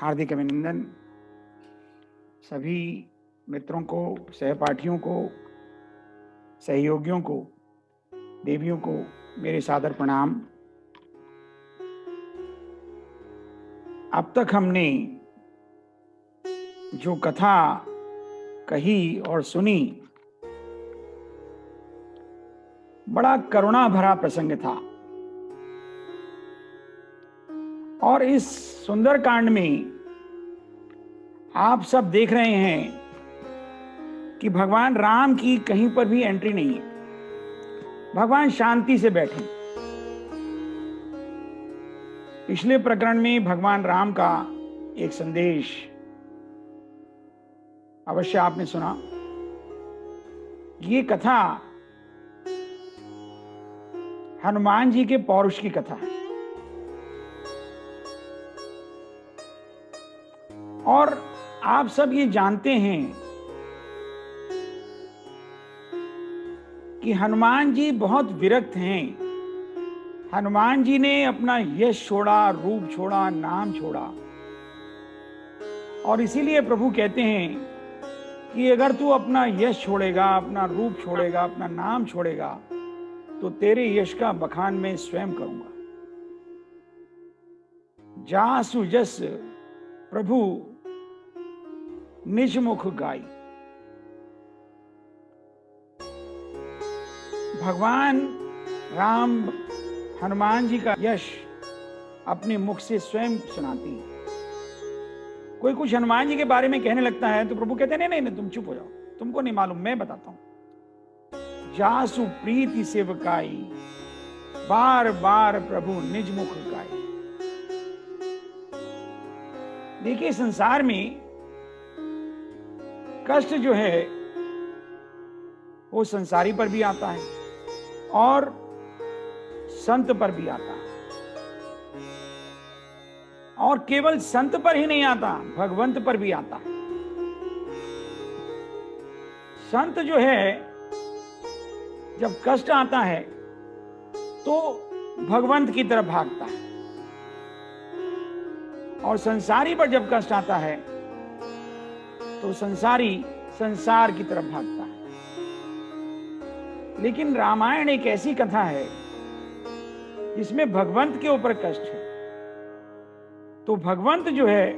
हार्दिक अभिनंदन सभी मित्रों को, सहपाठियों को, सहयोगियों को, देवियों को मेरे सादर प्रणाम। अब तक हमने जो कथा कही और सुनी, बड़ा करुणा भरा प्रसंग था। और इस सुंदर कांड में आप सब देख रहे हैं कि भगवान राम की कहीं पर भी एंट्री नहीं है। भगवान शांति से बैठे। पिछले प्रकरण में भगवान राम का एक संदेश अवश्य आपने सुना। ये कथा हनुमान जी के पौरुष की कथा है। और आप सब ये जानते हैं कि हनुमान जी बहुत विरक्त हैं। हनुमान जी ने अपना यश छोड़ा, रूप छोड़ा, नाम छोड़ा। और इसीलिए प्रभु कहते हैं कि अगर तू अपना यश छोड़ेगा, अपना रूप छोड़ेगा, अपना नाम छोड़ेगा, तो तेरे यश का बखान मैं स्वयं करूंगा। जासु जस प्रभु निज मुख गाई। भगवान राम हनुमान जी का यश अपने मुख से स्वयं सुनाती है। कोई कुछ हनुमान जी के बारे में कहने लगता है तो प्रभु कहते हैं नहीं नहीं, तुम चुप हो जाओ, तुमको नहीं मालूम, मैं बताता हूं। जासु प्रीति सेवकाई, बार बार प्रभु निज मुख गाई। देखिए, संसार में कष्ट जो है वो संसारी पर भी आता है और संत पर भी आता है। और केवल संत पर ही नहीं आता, भगवंत पर भी आता है। संत जो है, जब कष्ट आता है तो भगवंत की तरफ भागता है, और संसारी पर जब कष्ट आता है तो संसारी संसार की तरफ भागता है। लेकिन रामायण एक ऐसी कथा है जिसमें भगवंत के ऊपर कष्ट है। तो भगवंत जो है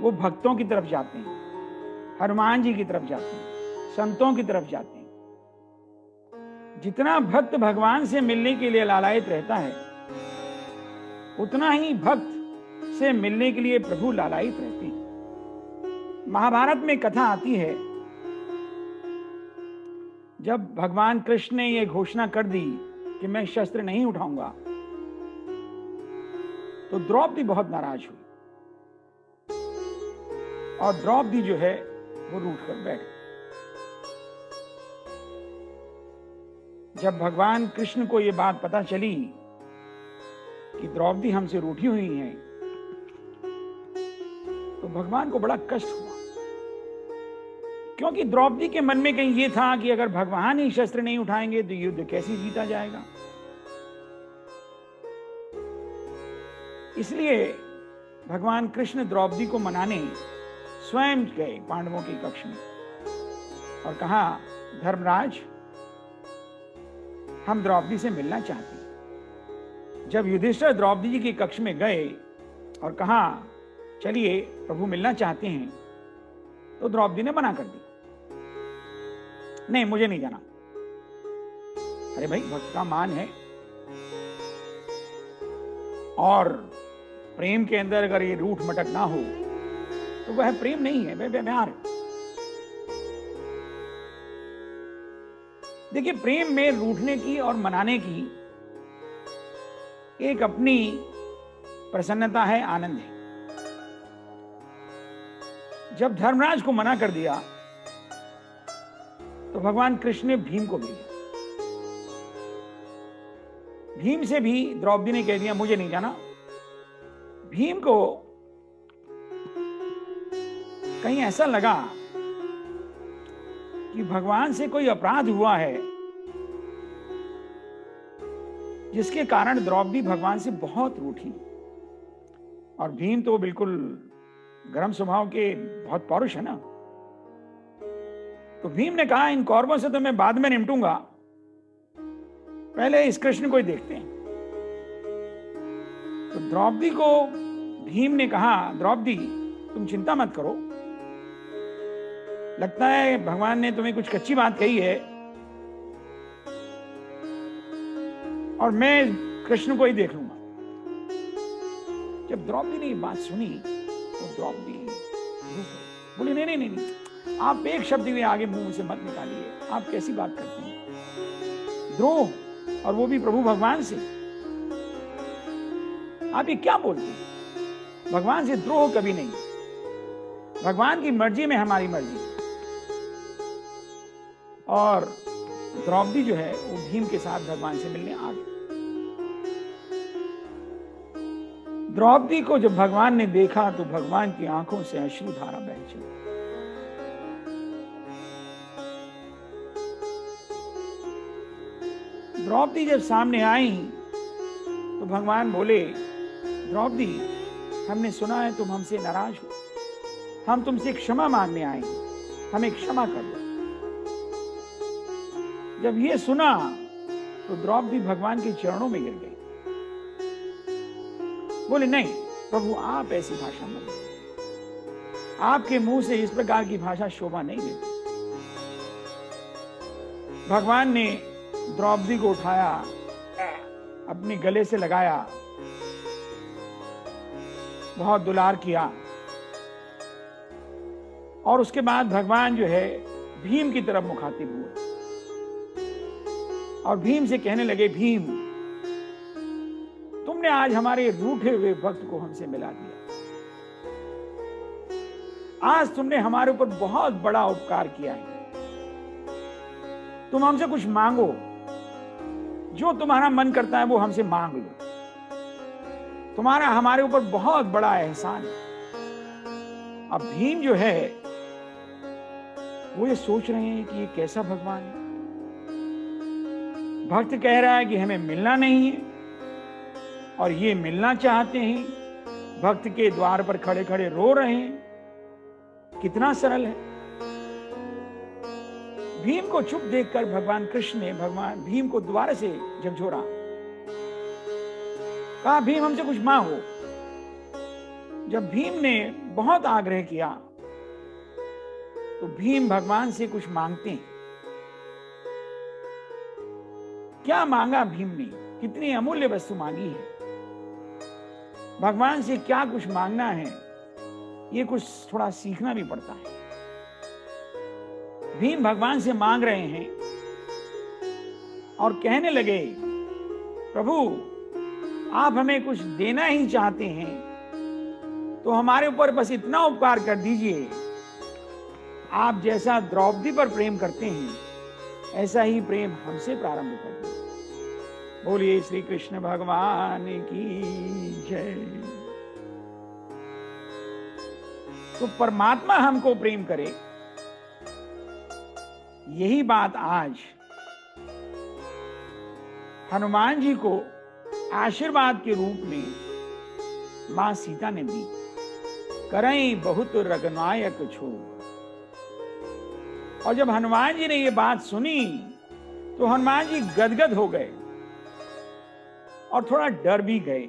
वो भक्तों की तरफ जाते हैं, हनुमान जी की तरफ जाते हैं, संतों की तरफ जाते हैं। जितना भक्त भगवान से मिलने के लिए लालायित रहता है, उतना ही भक्त से मिलने के लिए प्रभु लालायित रहते हैं। महाभारत में कथा आती है, जब भगवान कृष्ण ने यह घोषणा कर दी कि मैं शस्त्र नहीं उठाऊंगा, तो द्रौपदी बहुत नाराज हुई और द्रौपदी जो है वो रूठ कर बैठ गई। जब भगवान कृष्ण को यह बात पता चली कि द्रौपदी हमसे रूठी हुई है, तो भगवान को बड़ा कष्ट हुआ। क्योंकि द्रौपदी के मन में कहीं ये था कि अगर भगवान ही शस्त्र नहीं उठाएंगे तो युद्ध कैसे जीता जाएगा। इसलिए भगवान कृष्ण द्रौपदी को मनाने स्वयं गए पांडवों के कक्ष में और कहा, धर्मराज, हम द्रौपदी से मिलना चाहते हैं। जब युधिष्ठिर द्रौपदी जी के कक्ष में गए और कहा, चलिए प्रभु मिलना चाहते हैं, तो द्रौपदी ने मना कर दी, नहीं मुझे नहीं जाना। अरे भाई, भक्त का मान है, और प्रेम के अंदर अगर ये रूठ मटक ना हो तो वह प्रेम नहीं है, वह व्यवहार है। देखिए, प्रेम में रूठने की और मनाने की एक अपनी प्रसन्नता है, आनंद है। जब धर्मराज को मना कर दिया तो भगवान कृष्ण ने भीम को भेजा। भीम से भी द्रौपदी ने कह दिया, मुझे नहीं जाना। भीम को कहीं ऐसा लगा कि भगवान से कोई अपराध हुआ है, जिसके कारण द्रौपदी भगवान से बहुत रूठी। और भीम तो बिल्कुल गर्म स्वभाव के, बहुत पौरुष है ना। तो भीम ने कहा इन कौरवों से तो मैं बाद में निपटूंगा, पहले इस कृष्ण को ही देखते हैं। तो द्रौपदी को भीम ने कहा, द्रौपदी तुम चिंता मत करो, लगता है भगवान ने तुम्हें कुछ कच्ची बात कही है और मैं कृष्ण को ही देख लूंगा। जब द्रौपदी ने ये बात सुनी तो द्रौपदी बोली नहीं नहीं नहीं नहीं, आप एक शब्द भी आगे मुंह से मत निकालिए, आप कैसी बात करते हैं, द्रोह, और वो भी प्रभु भगवान से, आप ये क्या बोलते हैं, भगवान से द्रोह कभी नहीं, भगवान की मर्जी में हमारी मर्जी। और द्रौपदी जो है वो भीम के साथ भगवान से मिलने आ गई। द्रौपदी को जब भगवान ने देखा तो भगवान की आंखों से अश्रुधारा बह चली। द्रौपदी जब सामने आई तो भगवान बोले, द्रौपदी हमने सुना है तुम हमसे नाराज हो, हम तुमसे क्षमा मांगने आए, हमें क्षमा कर दो। जब ये सुना तो द्रौपदी भगवान के चरणों में गिर गई, बोले नहीं प्रभु आप ऐसी भाषा मत बोलिए, आपके मुंह से इस प्रकार की भाषा शोभा नहीं देती। भगवान ने द्रौपदी को उठाया, अपने गले से लगाया, बहुत दुलार किया, और उसके बाद भगवान जो है भीम की तरफ मुखातिब हुए और भीम से कहने लगे, भीम तुमने आज हमारे रूठे हुए भक्त को हमसे मिला दिया, आज तुमने हमारे ऊपर बहुत बड़ा उपकार किया है, तुम हमसे कुछ मांगो, जो तुम्हारा मन करता है वो हमसे मांग लो, तुम्हारा हमारे ऊपर बहुत बड़ा एहसान है। अब भीम जो है वो ये सोच रहे हैं कि ये कैसा भगवान है, भक्त कह रहा है कि हमें मिलना नहीं है और ये मिलना चाहते हैं, भक्त के द्वार पर खड़े खड़े रो रहे हैं, कितना सरल है। भीम को चुप देखकर भगवान कृष्ण ने भगवान भीम को दोबारा से झकझोरा, कहा भीम हमसे कुछ मांगो। जब भीम ने बहुत आग्रह किया तो भीम भगवान से कुछ मांगते हैं। क्या मांगा भीम ने, कितनी अमूल्य वस्तु मांगी है। भगवान से क्या कुछ मांगना है, ये कुछ थोड़ा सीखना भी पड़ता है। भीम भगवान से मांग रहे हैं और कहने लगे, प्रभु आप हमें कुछ देना ही चाहते हैं तो हमारे ऊपर बस इतना उपकार कर दीजिए, आप जैसा द्रौपदी पर प्रेम करते हैं ऐसा ही प्रेम हमसे प्रारंभ कर दीजिए। बोलिए श्री कृष्ण भगवान की जय। तो परमात्मा हमको प्रेम करे, यही बात आज हनुमान जी को आशीर्वाद के रूप में मां सीता ने दी। करई बहुत रगनायक छो। और जब हनुमान जी ने ये बात सुनी तो हनुमान जी गदगद हो गए और थोड़ा डर भी गए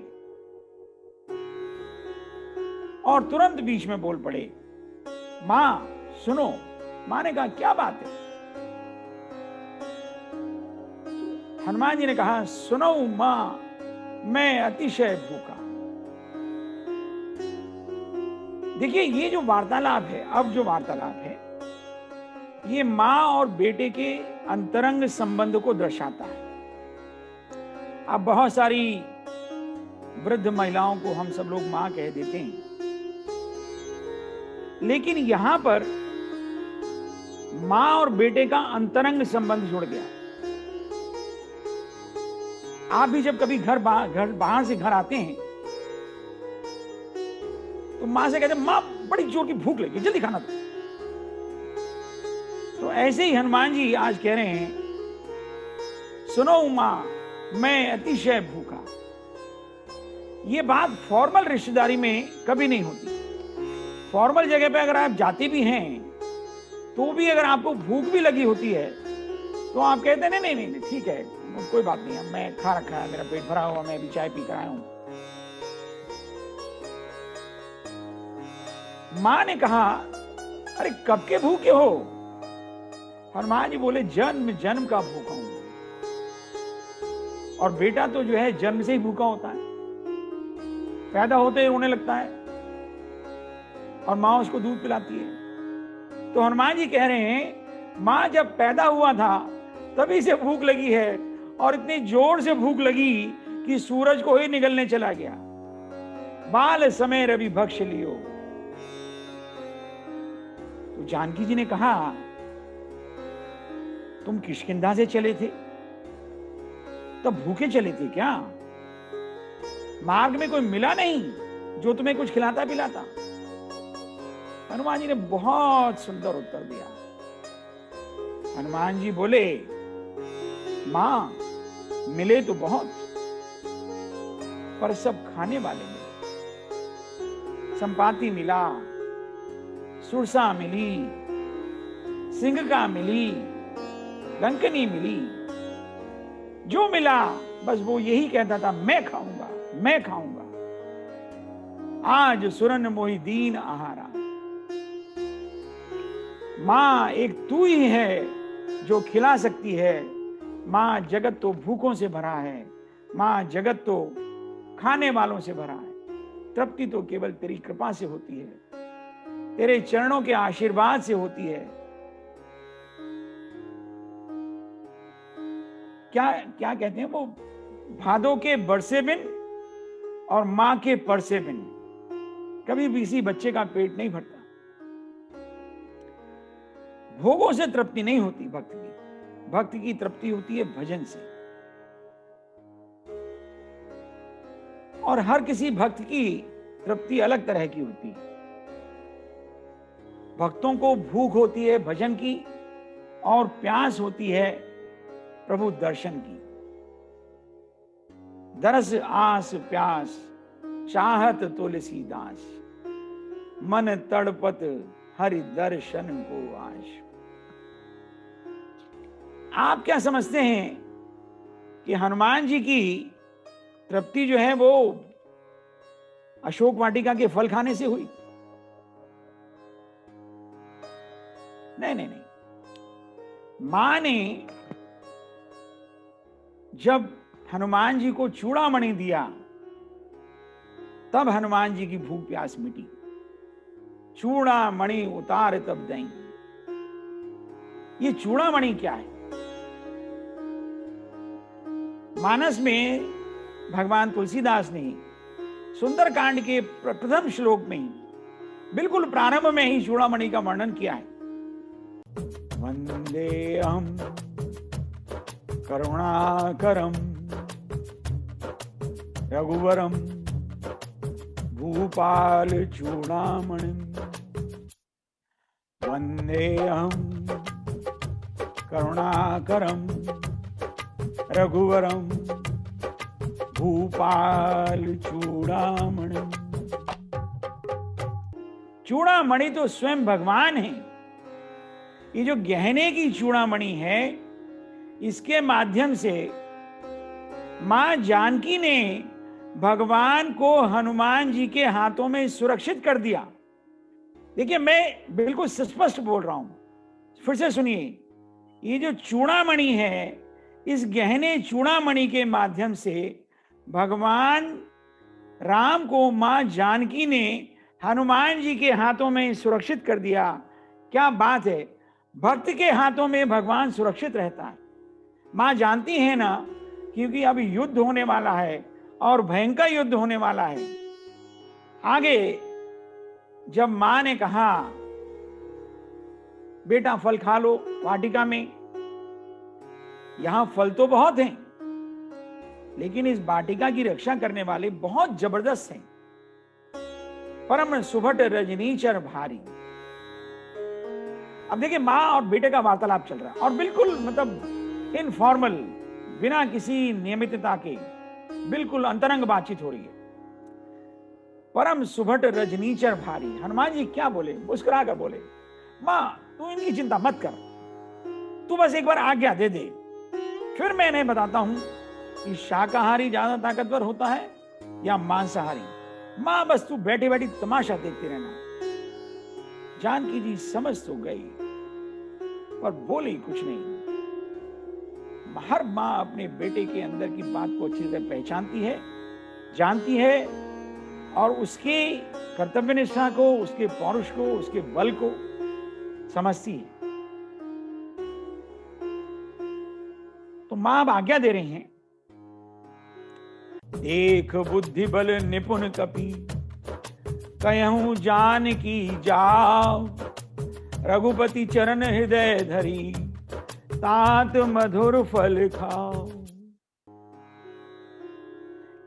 और तुरंत बीच में बोल पड़े, मां सुनो। मां ने कहा क्या बात है। हनुमान जी ने कहा, सुनो मां, मैं अतिशय भूखा। देखिए ये जो वार्तालाप है, अब जो वार्तालाप है, ये मां और बेटे के अंतरंग संबंध को दर्शाता है। अब बहुत सारी वृद्ध महिलाओं को हम सब लोग मां कह देते हैं, लेकिन यहां पर मां और बेटे का अंतरंग संबंध जुड़ गया। आप भी जब कभी घर बाहर से घर आते हैं तो मां से कहते हैं, मां बड़ी जोर की भूख लगी, जल्दी खाना दो। तो ऐसे ही हनुमान जी आज कह रहे हैं, सुनो मां, मैं अतिशय भूखा। ये बात फॉर्मल रिश्तेदारी में कभी नहीं होती। फॉर्मल जगह पे अगर आप जाते भी हैं तो भी अगर आपको भूख भी लगी होती है तो आप कहते हैं नहीं नहीं नहीं ठीक है, कोई बात नहीं है, मैं खा रखा है, मेरा पेट भरा हुआ, मैं अभी चाय पी कर आया हूं। मां ने कहा अरे कब के भूखे हो? हनुमान जी बोले जन्म जन्म का भूखा हूं। और बेटा तो जो है जन्म से ही भूखा होता है, पैदा होते ही रोने लगता है और मां उसको दूध पिलाती है। तो हनुमान जी कह रहे हैं मां जब पैदा हुआ था तभी से भूख लगी है, और इतनी जोर से भूख लगी कि सूरज को ही निगलने चला गया। बाल समय रवि भक्ष लियो। तो जानकी जी ने कहा तुम किष्किंधा से चले थे तब भूखे चले थे क्या? मार्ग में कोई मिला नहीं जो तुम्हें कुछ खिलाता पिलाता? हनुमान जी ने बहुत सुंदर उत्तर दिया। हनुमान जी बोले मां मिले तो बहुत, पर सब खाने वाले मिले। संपाति मिला, सुरसा मिली, सिंघका मिली, लंकनी मिली, जो मिला बस वो यही कहता था मैं खाऊंगा मैं खाऊंगा। आज सुरन मोहि दीन आहारा। मां एक तू ही है जो खिला सकती है। मां जगत तो भूखों से भरा है, मां जगत तो खाने वालों से भरा है। तृप्ति तो केवल तेरी कृपा से होती है, तेरे चरणों के आशीर्वाद से होती है। क्या क्या कहते हैं वो, भादों के बरसे बिन और मां के परसे बिन कभी भी किसी बच्चे का पेट नहीं भरता। भोगों से तृप्ति नहीं होती भक्त की, भक्त की तृप्ति होती है भजन से। और हर किसी भक्त की तृप्ति अलग तरह की होती है। भक्तों को भूख होती है भजन की, और प्यास होती है प्रभु दर्शन की। दरस आस प्यास चाहत तुलसीदास, मन तड़पत हरि दर्शन को आश। आप क्या समझते हैं कि हनुमान जी की तृप्ति जो है वो अशोक वाटिका के फल खाने से हुई? नहीं नहीं नहीं। मां ने जब हनुमान जी को चूड़ामणि दिया तब हनुमान जी की भूख प्यास मिटी। चूड़ामणि उतार तब दई। ये चूड़ामणि क्या है? मानस में भगवान तुलसीदास ने सुंदरकांड के प्रथम श्लोक में ही, बिल्कुल प्रारंभ में ही चूड़ामणि का वर्णन किया है। वंदे हम करुणाकरम रघुवरम भूपाल चूड़ामणिम। वंदे हम करुणाकरम रघुवरम भूपाल चूड़ामणि। चूड़ामणि तो स्वयं भगवान है। ये जो गहने की चूड़ामणि है, इसके माध्यम से मां जानकी ने भगवान को हनुमान जी के हाथों में सुरक्षित कर दिया। देखिए मैं बिल्कुल स्पष्ट बोल रहा हूं, फिर से सुनिए। ये जो चूड़ामणि है, इस गहने चूड़ामणि के माध्यम से भगवान राम को मां जानकी ने हनुमान जी के हाथों में सुरक्षित कर दिया। क्या बात है! भक्त के हाथों में भगवान सुरक्षित रहता है। मां जानती है ना, क्योंकि अब युद्ध होने वाला है और भयंकर युद्ध होने वाला है। आगे जब मां ने कहा बेटा फल खा लो वाटिका में, यहां फल तो बहुत हैं, लेकिन इस वाटिका की रक्षा करने वाले बहुत जबरदस्त हैं। परम सुभट रजनीचर भारी। अब देखिए मां और बेटे का वार्तालाप चल रहा है और बिल्कुल मतलब इनफॉर्मल, बिना किसी नियमितता के बिल्कुल अंतरंग बातचीत हो रही है। परम सुभट रजनीचर भारी। हनुमान जी क्या बोले, मुस्कुरा कर बोले, मां तू इनकी चिंता मत कर, तू बस एक बार आज्ञा दे दे, फिर मैं इन्हें बताता हूं कि शाकाहारी ज्यादा ताकतवर होता है या मांसाहारी। मां बस तू बैठी बैठी तमाशा देखती रहना। जानकी जी समझ तो गई पर बोली कुछ नहीं। हर मां अपने बेटे के अंदर की बात को अच्छी तरह पहचानती है, जानती है और उसकी कर्तव्य निष्ठा को, उसके पौरुष को, उसके बल को समझती है। तो मां अब आज्ञा दे रही हैं, देख बुद्धि बल निपुण कपि, कहूं जान की जाओ, रघुपति चरण हृदय धरी, तात मधुर फल खाओ।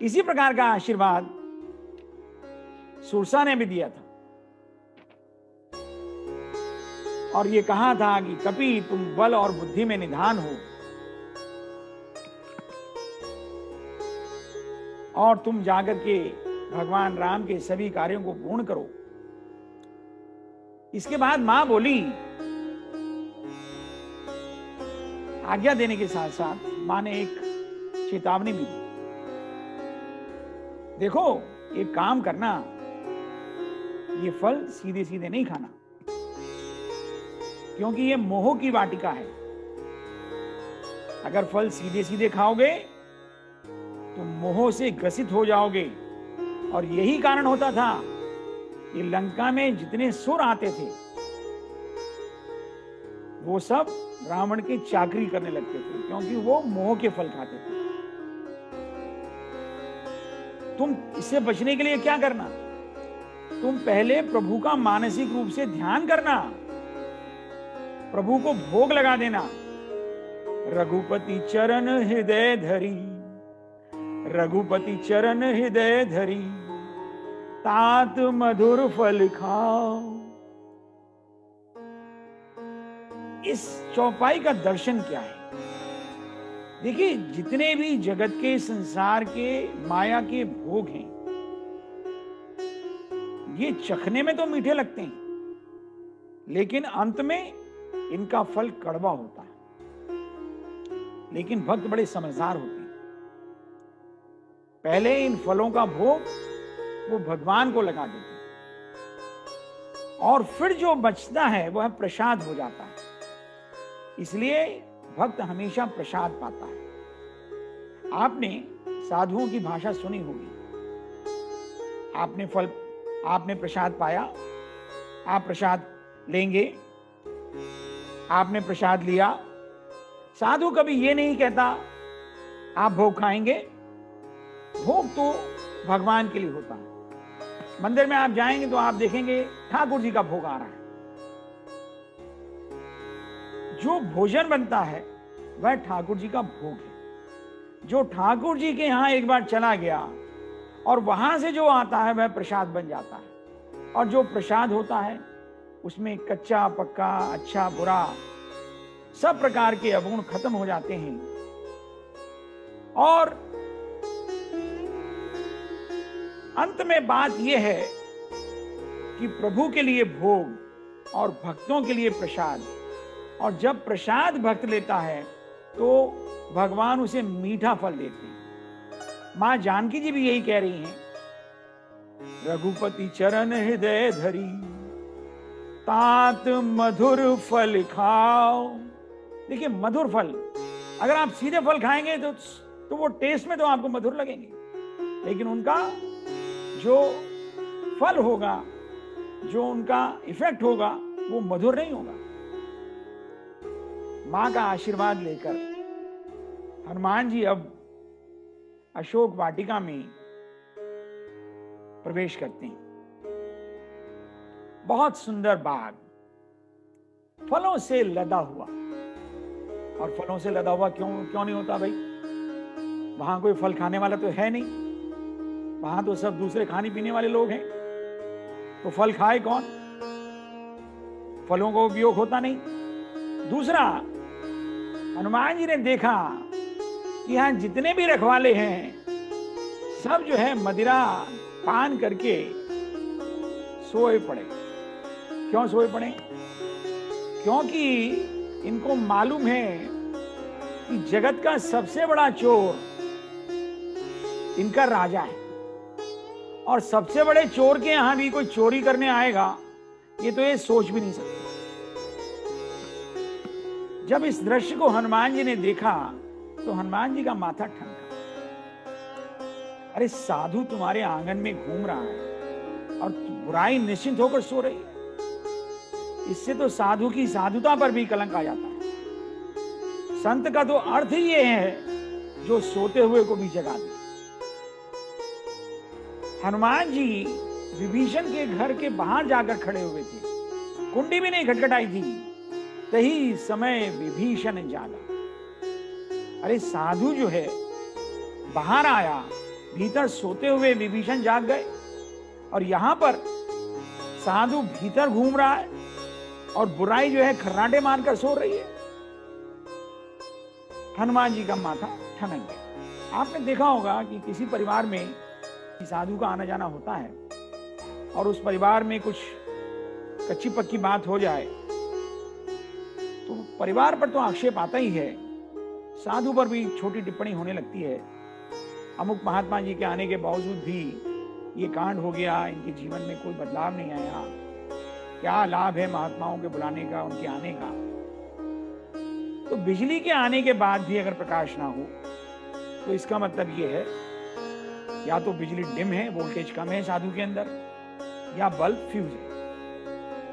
इसी प्रकार का आशीर्वाद सुरसा ने भी दिया था और ये कहा था कि कपि तुम बल और बुद्धि में निधान हो और तुम जाकर के भगवान राम के सभी कार्यों को पूर्ण करो। इसके बाद मां बोली, आज्ञा देने के साथ साथ मां ने एक चेतावनी भी दी, देखो एक काम करना, ये फल सीधे सीधे नहीं खाना, क्योंकि ये मोह की वाटिका है। अगर फल सीधे सीधे खाओगे तो मोह से ग्रसित हो जाओगे। और यही कारण होता था कि लंका में जितने सुर आते थे वो सब रावण की चाकरी करने लगते थे, क्योंकि वो मोह के फल खाते थे। तुम इससे बचने के लिए क्या करना, तुम पहले प्रभु का मानसिक रूप से ध्यान करना, प्रभु को भोग लगा देना। रघुपति चरण हृदय धरी, रघुपति चरण हृदय धरी, तात मधुर फल खाओ। इस चौपाई का दर्शन क्या है? देखिए, जितने भी जगत के, संसार के, माया के भोग हैं, ये चखने में तो मीठे लगते हैं, लेकिन अंत में इनका फल कड़वा होता है। लेकिन भक्त बड़े समझदार होते हैं, पहले इन फलों का भोग वो भगवान को लगा देते हैं और फिर जो बचता है वह प्रसाद हो जाता है। इसलिए भक्त हमेशा प्रसाद पाता है। आपने साधुओं की भाषा सुनी होगी, आपने प्रसाद पाया, आप प्रसाद लेंगे, आपने प्रसाद लिया। साधु कभी ये नहीं कहता आप भोग खाएंगे, भोग तो भगवान के लिए होता है। मंदिर में आप जाएंगे तो आप देखेंगे ठाकुर जी का भोग आ रहा है। जो भोजन बनता है वह ठाकुर जी का भोग है। जो ठाकुर जी के यहां एक बार चला गया और वहां से जो आता है वह प्रसाद बन जाता है। और जो प्रसाद होता है उसमें कच्चा पक्का, अच्छा बुरा, सब प्रकार के अवगुण खत्म हो जाते हैं। और अंत में बात यह है कि प्रभु के लिए भोग और भक्तों के लिए प्रसाद। और जब प्रसाद भक्त लेता है तो भगवान उसे मीठा फल देते हैं। मां जानकी जी भी यही कह रही हैं, रघुपति चरण हृदय धरी, तात मधुर फल खाओ। देखिए, मधुर फल, अगर आप सीधे फल खाएंगे तो वो टेस्ट में तो आपको मधुर लगेंगे, लेकिन उनका जो फल होगा, जो उनका इफेक्ट होगा, वो मधुर नहीं होगा। मां का आशीर्वाद लेकर हनुमान जी अब अशोक वाटिका में प्रवेश करते हैं। बहुत सुंदर बाग, फलों से लदा हुआ। और फलों से लदा हुआ क्यों नहीं होता भाई? वहां कोई फल खाने वाला तो है नहीं, वहां तो सब दूसरे खाने पीने वाले लोग हैं, तो फल खाए कौन? फलों का उपयोग होता नहीं। दूसरा, हनुमान जी ने देखा कि यहां जितने भी रखवाले हैं सब जो है मदिरा पान करके सोए पड़े। क्यों सोए पड़े? क्योंकि इनको मालूम है कि जगत का सबसे बड़ा चोर इनका राजा है, और सबसे बड़े चोर के यहां भी कोई चोरी करने आएगा ये तो ये सोच भी नहीं सकते। जब इस दृश्य को हनुमान जी ने देखा तो हनुमान जी का माथा ठनका। अरे साधु तुम्हारे आंगन में घूम रहा है और बुराई निश्चिंत होकर सो रही है। इससे तो साधु की साधुता पर भी कलंक आ जाता है। संत का तो अर्थ ही ये है जो सोते हुए को भी जगा दे। हनुमान जी विभीषण के घर के बाहर जाकर खड़े हुए थे, कुंडी भी नहीं खटखटाई थी, तही समय विभीषण जागा। अरे साधु जो है बाहर आया, भीतर सोते हुए विभीषण जाग गए, और यहां पर साधु भीतर घूम रहा है और बुराई जो है खर्राटे मारकर सो रही है। हनुमान जी का माथा ठनक गया। आपने देखा होगा कि किसी परिवार में साधु का आना जाना होता है और उस परिवार में कुछ कच्ची पक्की बात हो जाए तो परिवार पर तो आक्षेप आता ही है, साधु पर भी छोटी टिप्पणी होने लगती है। अमुक महात्मा जी के आने के बावजूद भी ये कांड हो गया, इनके जीवन में कोई बदलाव नहीं आया, क्या लाभ है महात्माओं के बुलाने का, उनके आने का। तो बिजली के आने के बाद भी अगर प्रकाश ना हो तो इसका मतलब ये है या तो बिजली डिम है, वोल्टेज कम है साधु के अंदर, या बल्ब फ्यूज है।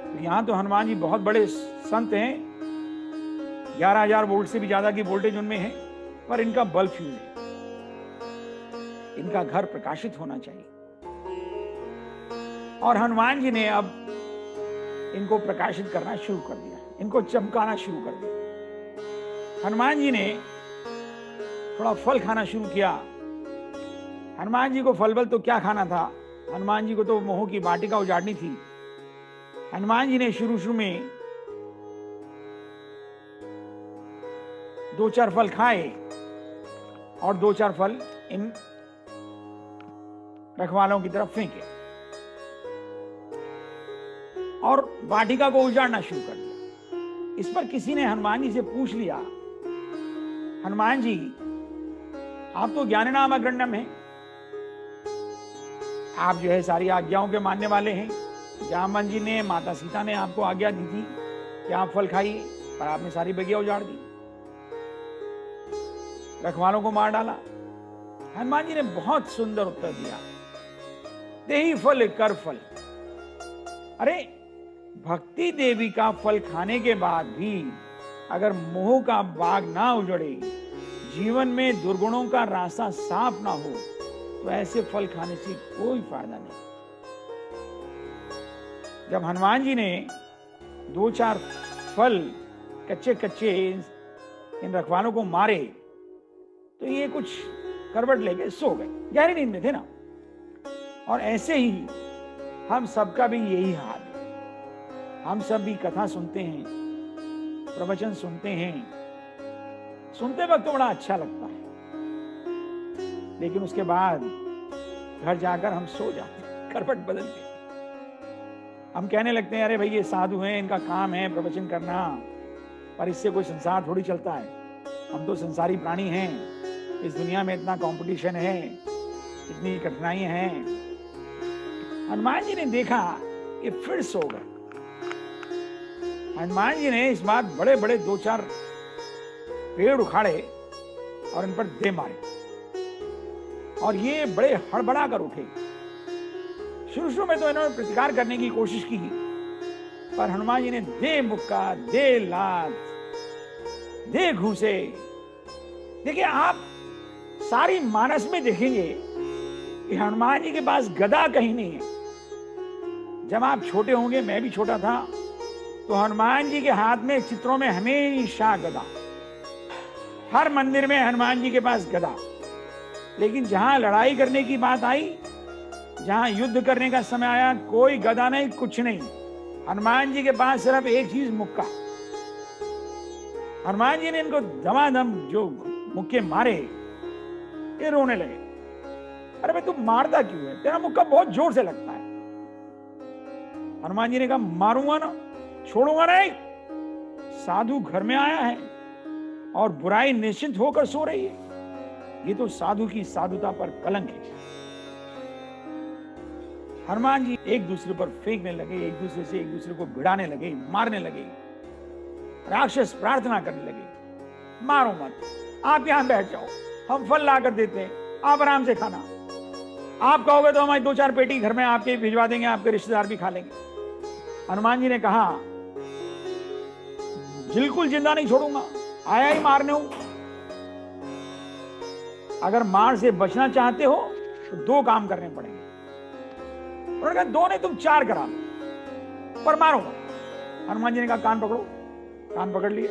तो यहां तो हनुमान जी बहुत बड़े संत हैं, 11,000 वोल्ट से भी ज्यादा की वोल्टेज उनमें है, पर इनका बल्ब फ्यूज है। इनका घर प्रकाशित होना चाहिए। और हनुमान जी ने अब इनको प्रकाशित करना शुरू कर दिया, इनको चमकाना शुरू कर दिया। हनुमान जी ने थोड़ा फल खाना शुरू किया। हनुमान जी को फल तो क्या खाना था, हनुमान जी को तो मोह की वाटिका उजाड़नी थी। हनुमान जी ने शुरू में 2-4 फल खाए और 2-4 फल इन रखवालों की तरफ फेंके और वाटिका को उजाड़ना शुरू कर दिया। इस पर किसी ने हनुमान जी से पूछ लिया, हनुमान जी आप तो ज्ञाननाम अग्रण्यम हैं, आप जो है सारी आज्ञाओं के मानने वाले हैं। जामवन जी ने, माता सीता ने आपको आज्ञा दी थी कि आप फल खाइए, पर आपने सारी बगिया उजाड़ दी, रखवालों को मार डाला। हनुमान जी ने बहुत सुंदर उत्तर दिया, देही फल कर फल। अरे भक्ति देवी का फल खाने के बाद भी अगर मोह का बाग ना उजड़े, जीवन में दुर्गुणों का रास्ता साफ ना हो, तो ऐसे फल खाने से कोई फायदा नहीं। जब हनुमान जी ने 2-4 फल कच्चे कच्चे इन रखवालों को मारे तो ये कुछ करवट लेके सो गए, गहरी नींद में थे ना। और ऐसे ही हम सबका भी यही हाल है। हम सब भी कथा सुनते हैं, प्रवचन सुनते हैं, सुनते वक्त तो बड़ा अच्छा लगता है, लेकिन उसके बाद घर जाकर हम सो जाते हैं करवट बदल के। हम कहने लगते हैं अरे भाई ये साधु हैं, इनका काम है प्रवचन करना, पर इससे कोई संसार थोड़ी चलता है। हम तो संसारी प्राणी हैं, इस दुनिया में इतना कंपटीशन है, इतनी कठिनाइयां हैं। हनुमान जी ने देखा कि फिर सो गए। हनुमान जी ने इस बार बड़े बड़े 2-4 पेड़ उखाड़े और इन पर दे मारे, और ये बड़े हड़बड़ा कर उठे। शुरू में तो इन्होंने प्रतिकार करने की कोशिश की, पर हनुमान जी ने दे मुक्का, दे लात, दे घूसे। देखिए आप सारी मानस में देखेंगे कि हनुमान जी के पास गदा कहीं नहीं है। जब आप छोटे होंगे, मैं भी छोटा था, तो हनुमान जी के हाथ में चित्रों में हमेशा गदा, हर मंदिर में हनुमान जी के पास गदा। लेकिन जहां लड़ाई करने की बात आई, जहां युद्ध करने का समय आया, कोई गदा नहीं, कुछ नहीं। हनुमान जी के पास सिर्फ एक चीज, मुक्का। हनुमान जी ने इनको दमादम जो मुक्के मारे, ये रोने लगे। अरे भाई तू मारता क्यों है, तेरा मुक्का बहुत जोर से लगता है। हनुमान जी ने कहा मारूंगा ना, छोड़ूंगा नहीं। साधु घर में आया है और बुराई निश्चिंत होकर सो रही है, ये तो साधु की साधुता पर कलंक है। हनुमान जी एक दूसरे पर फेंकने लगे, एक दूसरे से एक दूसरे को भिड़ाने लगे, मारने लगे। राक्षस प्रार्थना करने लगे, मारो मत, आप यहां बैठ जाओ, हम फल ला कर देते हैं, आप आराम से खाना। आप कहोगे तो हमारी 2-4 पेटी घर में आपके भिजवा देंगे, आपके रिश्तेदार भी खा लेंगे। हनुमान जी ने कहा बिल्कुल जिंदा नहीं छोड़ूंगा, आया ही मारने हूं। अगर मार से बचना चाहते हो तो 2 काम करने पड़ेंगे। उन्होंने कहा 2 नहीं, तुम 4 करा लो, पर मारूंगा। हनुमान जी ने कहा कान पकड़ो, कान पकड़ लिए।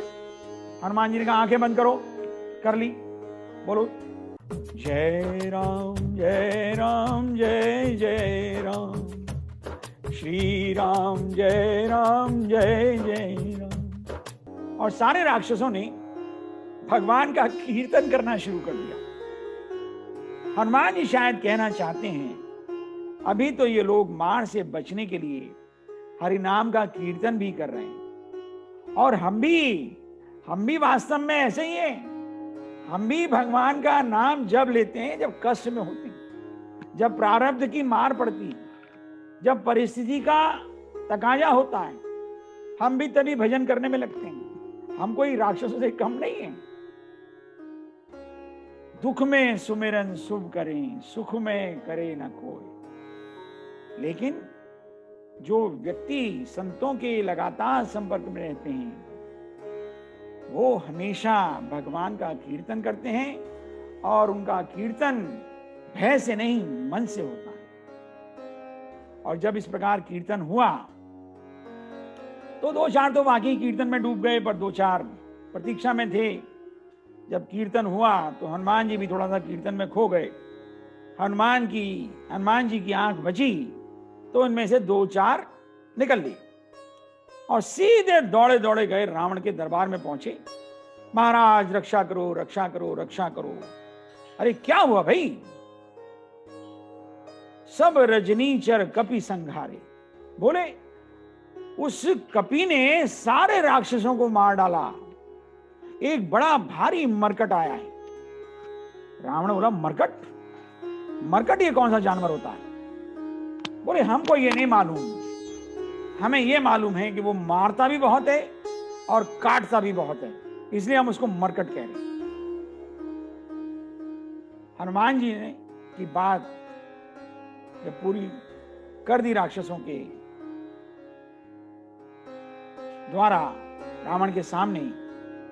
हनुमान जी ने कहा आंखें बंद करो, कर ली। बोलो जय राम जय राम जय जय राम, श्री राम जय जय राम। और सारे राक्षसों ने भगवान का कीर्तन करना शुरू कर दिया। हनुमान जी शायद कहना चाहते हैं अभी तो ये लोग मार से बचने के लिए हरि नाम का कीर्तन भी कर रहे हैं, और हम भी वास्तव में ऐसे ही हैं। हम भी भगवान का नाम जब लेते हैं जब कष्ट में होते हैं, जब प्रारब्ध की मार पड़ती है, जब परिस्थिति का तकाजा होता है, हम भी तभी भजन करने में लगते हैं। हम कोई राक्षसों से कम नहीं है। दुख में सुमिरन शुभ करें, सुख में करे न कोई। लेकिन जो व्यक्ति संतों के लगातार संपर्क में रहते हैं वो हमेशा भगवान का कीर्तन करते हैं, और उनका कीर्तन भय से नहीं मन से होता है। और जब इस प्रकार कीर्तन हुआ तो 2-4 तो वाकई कीर्तन में डूब गए, पर 2-4 प्रतीक्षा में थे। जब कीर्तन हुआ तो हनुमान जी भी थोड़ा सा कीर्तन में खो गए। हनुमान जी की आंख बची तो इनमें से 2-4 निकल ली और सीधे दौड़े दौड़े गए रावण के दरबार में पहुंचे। महाराज रक्षा करो, रक्षा करो, रक्षा करो। अरे क्या हुआ भाई? सब रजनीचर कपि संघारे। बोले उस कपि ने सारे राक्षसों को मार डाला, एक बड़ा भारी मरकट आया है। रावण बोला मरकट? मरकट ये कौन सा जानवर होता है? बोले हमको ये नहीं मालूम, हमें ये मालूम है कि वो मारता भी बहुत है और काटता भी बहुत है, इसलिए हम उसको मरकट कह रहे हैं। हनुमान जी ने की बात जब पूरी कर दी राक्षसों के द्वारा रावण के सामने,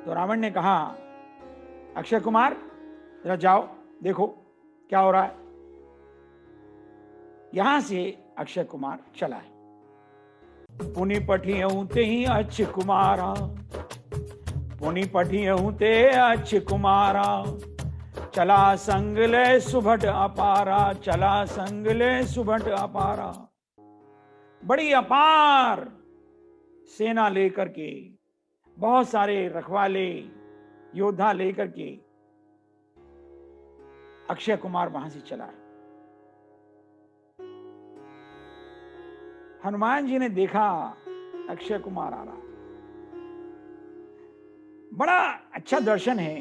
तो रावण ने कहा अक्षय कुमार जरा जाओ देखो क्या हो रहा है। यहां से अक्षय कुमार चला है। पुनि पठियऊं ते ही अक्षय कुमारा, पुनि पठियऊं ते अक्षय कुमारा, चला संग ले सुभट अपारा, चला संग ले सुभट अपारा। बड़ी अपार सेना लेकर के, बहुत सारे रखवाले योद्धा लेकर के अक्षय कुमार वहां से चला है। हनुमान जी ने देखा अक्षय कुमार आ रहा, बड़ा अच्छा दर्शन है।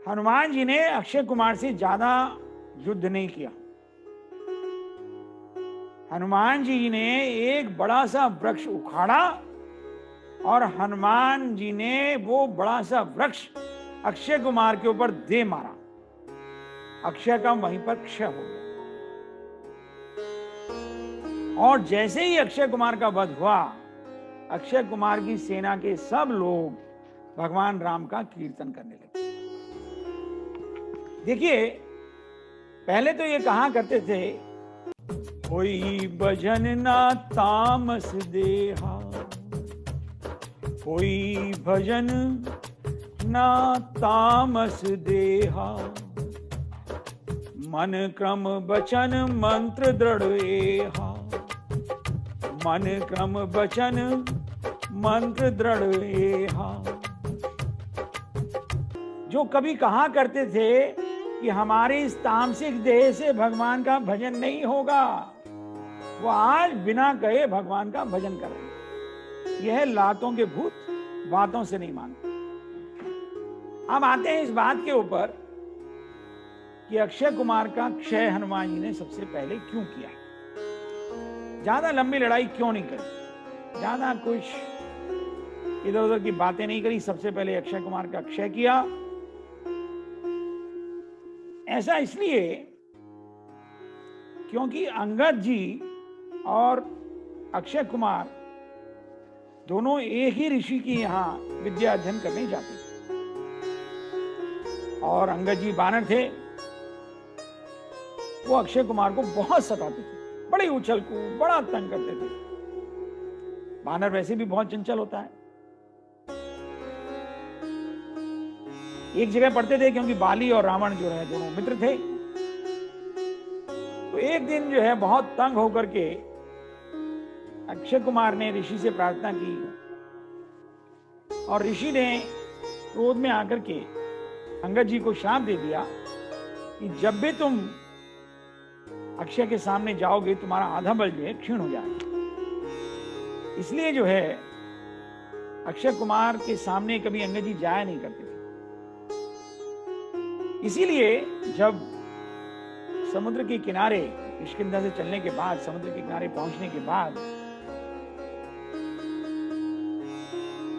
हनुमान जी ने अक्षय कुमार से ज्यादा युद्ध नहीं किया। हनुमान जी ने एक बड़ा सा वृक्ष उखाड़ा और हनुमान जी ने वो बड़ा सा वृक्ष अक्षय कुमार के ऊपर दे मारा। अक्षय का वहीं पर क्षय हो गया। और जैसे ही अक्षय कुमार का वध हुआ, अक्षय कुमार की सेना के सब लोग भगवान राम का कीर्तन करने लगे। देखिए पहले तो ये कहा करते थे कोई भजन ना तामस देहा, कोई भजन ना तामस देहा, मन क्रम बचन मंत्र दृढ़ एहा, मन क्रम बचन मंत्र दृढ़ एहा। जो कभी कहा करते थे कि हमारे इस तामसिक देह से भगवान का भजन नहीं होगा, वो आज बिना कहे भगवान का भजन कर रहे हैं। यह लातों के भूत बातों से नहीं मानते। अब आते हैं इस बात के ऊपर कि अक्षय कुमार का क्षय हनुमान जी ने सबसे पहले क्यों किया। ज्यादा लंबी लड़ाई क्यों नहीं करी, ज्यादा कुछ इधर उधर की बातें नहीं करी, सबसे पहले अक्षय कुमार का क्षय किया। ऐसा इसलिए क्योंकि अंगद जी और अक्षय कुमार दोनों एक ही ऋषि की यहां विद्या अध्ययन करने जाते थे। और अंगद जी बानर थे, वो अक्षय कुमार को बहुत सताते थे, बड़े उछल कूद, बड़ा तंग करते थे। बानर वैसे भी बहुत चंचल होता है। एक जगह पढ़ते थे क्योंकि बाली और रावण जो है दोनों मित्र थे। तो एक दिन जो है बहुत तंग होकर के अक्षय कुमार ने ऋषि से प्रार्थना की और ऋषि ने क्रोध में आकर के अंगद जी को श्राप दे दिया कि जब भी तुम अक्षय के सामने जाओगे तुम्हारा आधा बल जो है क्षीण हो जाएगा। इसलिए जो है अक्षय कुमार के सामने कभी अंगद जी जाया नहीं करते थे। इसीलिए जब समुद्र के किनारे किष्किंधा से चलने के बाद, समुद्र के किनारे पहुंचने के बाद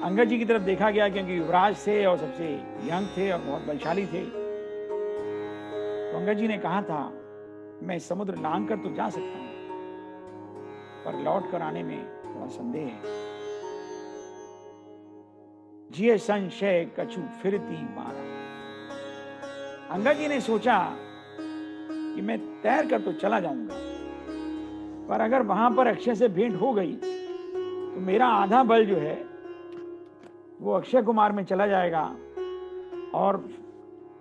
अंगद जी की तरफ देखा गया क्योंकि युवराज थे और सबसे यंग थे और बहुत बलशाली थे। तो अंगद जी ने कहा था मैं समुद्र लांघ कर तो जा सकता हूं, पर लौट कर आने में थोड़ा संदेह है। जिये संशय कछु फिरती मारा। अंगद जी ने सोचा कि मैं तैर कर तो चला जाऊंगा, पर अगर वहां पर अक्षय से भेंट हो गई तो मेरा आधा बल जो है वो अक्षय कुमार में चला जाएगा और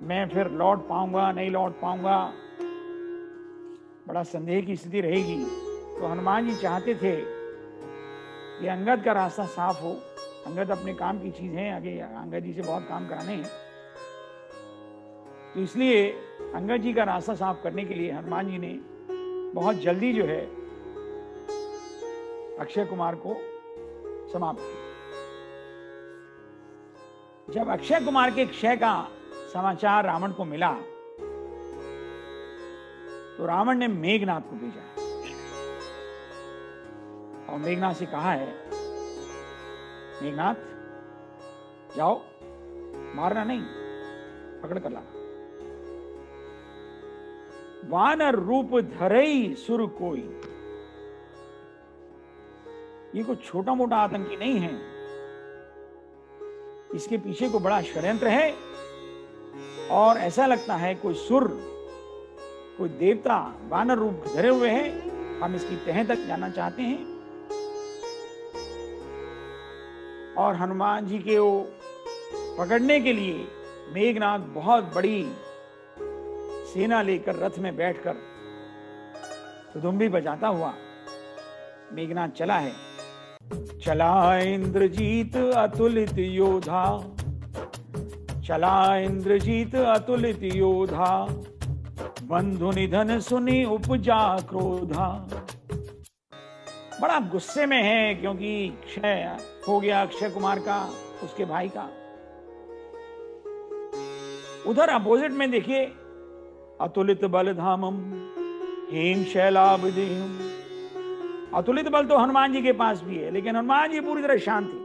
मैं फिर लौट पाऊंगा नहीं लौट पाऊंगा, बड़ा संदेह की स्थिति रहेगी। तो हनुमान जी चाहते थे कि अंगद का रास्ता साफ हो। अंगद अपने काम की चीज है, आगे अंगद जी से बहुत काम कराने हैं। तो इसलिए अंगद जी का रास्ता साफ करने के लिए हनुमान जी ने बहुत जल्दी जो है अक्षय कुमार को समाप्त किया। जब अक्षय कुमार के क्षय का समाचार रावण को मिला तो रावण ने मेघनाथ को भेजा और मेघनाथ से कहा है मेघनाथ जाओ, मारना नहीं, पकड़ कर लाना। वानर रूप धरई सुर कोई। ये कोई छोटा मोटा आतंकी नहीं है, इसके पीछे को बड़ा षड्यंत्र है और ऐसा लगता है कोई सुर, कोई देवता वानर रूप धरे हुए हैं। हम इसकी तह तक जाना चाहते हैं। और हनुमान जी के वो पकड़ने के लिए मेघनाथ बहुत बड़ी सेना लेकर रथ में बैठकर दुदुम्बी बजाता हुआ मेघनाथ चला है। चला इंद्रजीत अतुलित योधा, चला इंद्रजीत अतुलित योधा, बंधु निधन सुनी उपजा क्रोधा। बड़ा गुस्से में है क्योंकि क्षय हो गया अक्षय कुमार का, उसके भाई का। उधर अपोजिट में देखिए अतुलित बल धामम हेम शैलाबदेहम। अतुलित बल तो हनुमान जी के पास भी है, लेकिन हनुमान जी पूरी तरह शांत थे।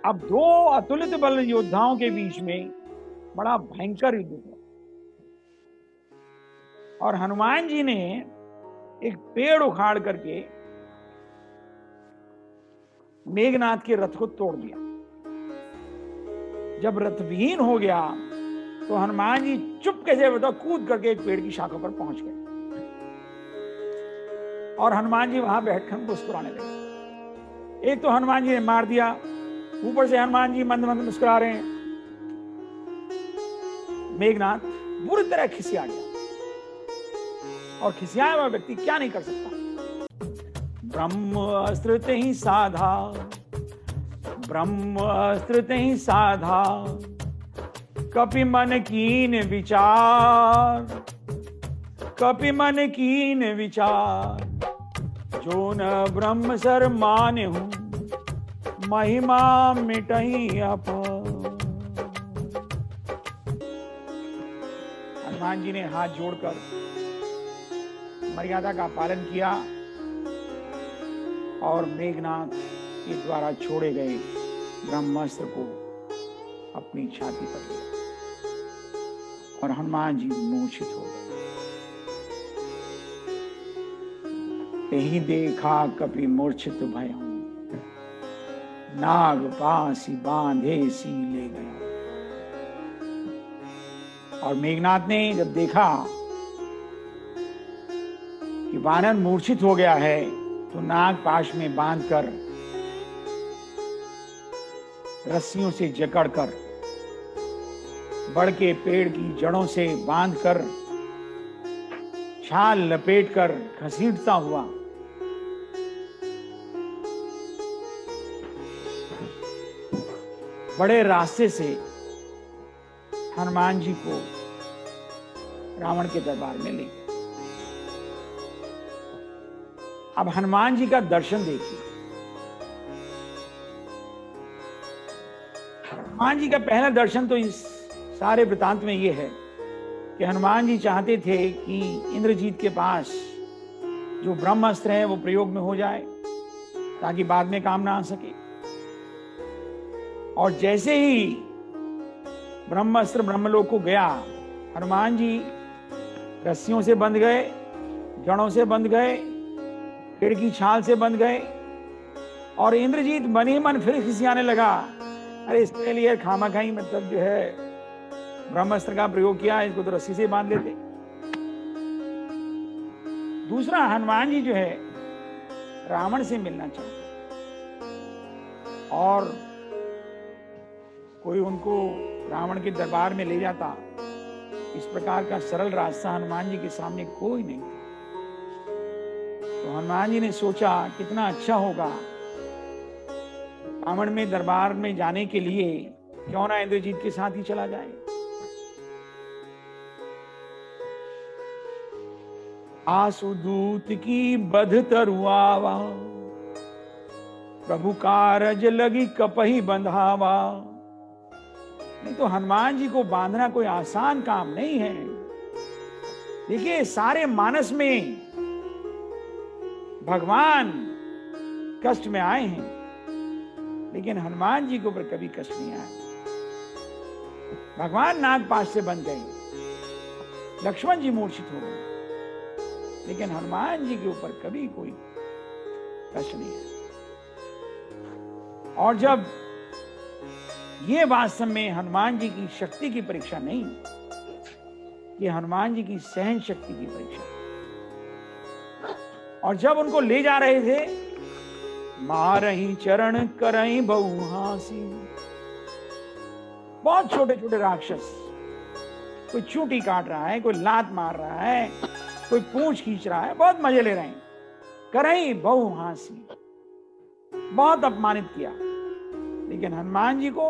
अब दो अतुलित बल योद्धाओं के बीच में बड़ा भयंकर युद्ध हुआ और हनुमान जी ने एक पेड़ उखाड़ करके मेघनाथ के रथ को तोड़ दिया। जब रथ विहीन हो गया तो हनुमान जी चुपके से बताओ कूद करके एक पेड़ की शाखा पर पहुंच गए और हनुमान जी वहां बैठकर मुस्कुराने लगे। एक तो हनुमान जी ने मार दिया, ऊपर से हनुमान जी मंद मंद मुस्कुरा रहे हैं। मेघनाथ बुरी तरह खिसिया गया और खिसियाया हुआ व्यक्ति क्या नहीं कर सकता। ब्रह्म अस्त्र ते ही साधा, ब्रह्म अस्त्र ते ही साधा, कपि मन कीन विचार, कपि मन कीन विचार, जो न ब्रह्म सर माने हूं, महिमा मिटही अपार। हनुमान जी ने हाथ जोड़कर मर्यादा का पालन किया और मेघनाथ के द्वारा छोड़े गए ब्रह्मास्त्र को अपनी छाती पर लिया और हनुमान जी मूर्छित हो गए। यही देखा कपि मूर्छित भयहूं, नाग पासी बांधे सी ले गया। और मेघनाथ ने जब देखा कि वानर मूर्छित हो गया है तो नाग पाश में बांधकर रस्सियों से जकड़कर बड़ के पेड़ की जड़ों से बांधकर छाल लपेटकर घसीटता हुआ बड़े रास्ते से हनुमान जी को रावण के दरबार में ले गए। अब हनुमान जी का दर्शन देखिए। हनुमान जी का पहला दर्शन तो इस सारे वृतांत में यह है कि हनुमान जी चाहते थे कि इंद्रजीत के पास जो ब्रह्मास्त्र है वो प्रयोग में हो जाए ताकि बाद में काम ना आ सके। और जैसे ही ब्रह्मास्त्र ब्रह्मलोक को गया, हनुमान जी रस्सियों से बंध गए, जड़ों से बंध गए, पेड़ की छाल से बंध गए। और इंद्रजीत मन ही मन फिर खिसियाने लगा, अरे इसके लिए खामाखाई मतलब जो है ब्रह्मास्त्र का प्रयोग किया, इसको तो रस्सी से बांध लेते। दूसरा, हनुमान जी जो है रावण से मिलना चाहते और कोई उनको रावण के दरबार में ले जाता, इस प्रकार का सरल रास्ता हनुमान जी के सामने कोई नहीं था। तो हनुमान जी ने सोचा कितना अच्छा होगा रावण में दरबार में जाने के लिए क्यों ना इंद्रजीत के साथ ही चला जाए। आसुदूत की बध तरुआवा, प्रभु कारज लगी कपही बंधावा। नहीं तो हनुमान जी को बांधना कोई आसान काम नहीं है। देखिए, सारे मानस में भगवान कष्ट में आए हैं, लेकिन हनुमान जी के ऊपर कभी कष्ट नहीं आया। भगवान नागपाश से बंध गए, लक्ष्मण जी मूर्छित हो गए, लेकिन हनुमान जी के ऊपर कभी कोई कष्ट नहीं है। और जब ये वास्तव में हनुमान जी की शक्ति की परीक्षा नहीं, ये हनुमान जी की सहन शक्ति की परीक्षा। और जब उनको ले जा रहे थे, मारही चरण करही बहुहासी, बहुत छोटे छोटे राक्षस, कोई चूंटी काट रहा है, कोई लात मार रहा है, कोई पूंछ खींच रहा है, बहुत मजे ले रहे हैं। करही बहुहासी, बहुत अपमानित किया, लेकिन हनुमान जी को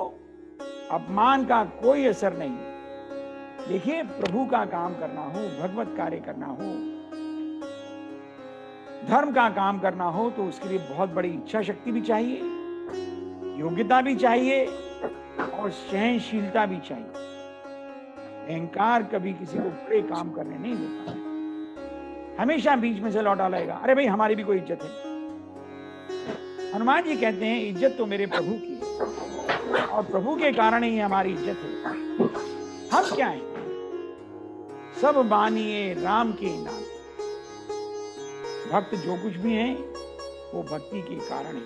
अपमान का कोई असर नहीं। देखिए, प्रभु का काम करना हो, भगवत कार्य करना हो, धर्म का काम करना हो, तो उसके लिए बहुत बड़ी इच्छा शक्ति भी चाहिए, योग्यता भी चाहिए और सहनशीलता भी चाहिए। अहंकार कभी किसी को बड़े काम करने नहीं देता, हमेशा बीच में से लौटा लाएगा, अरे भाई हमारी भी कोई इज्जत है। हनुमान जी कहते हैं, इज्जत तो मेरे प्रभु की है और प्रभु के कारण ही हमारी इज्जत है। हम क्या हैं? सब मानिए राम के नाम। भक्त जो कुछ भी हैं वो भक्ति के कारण है।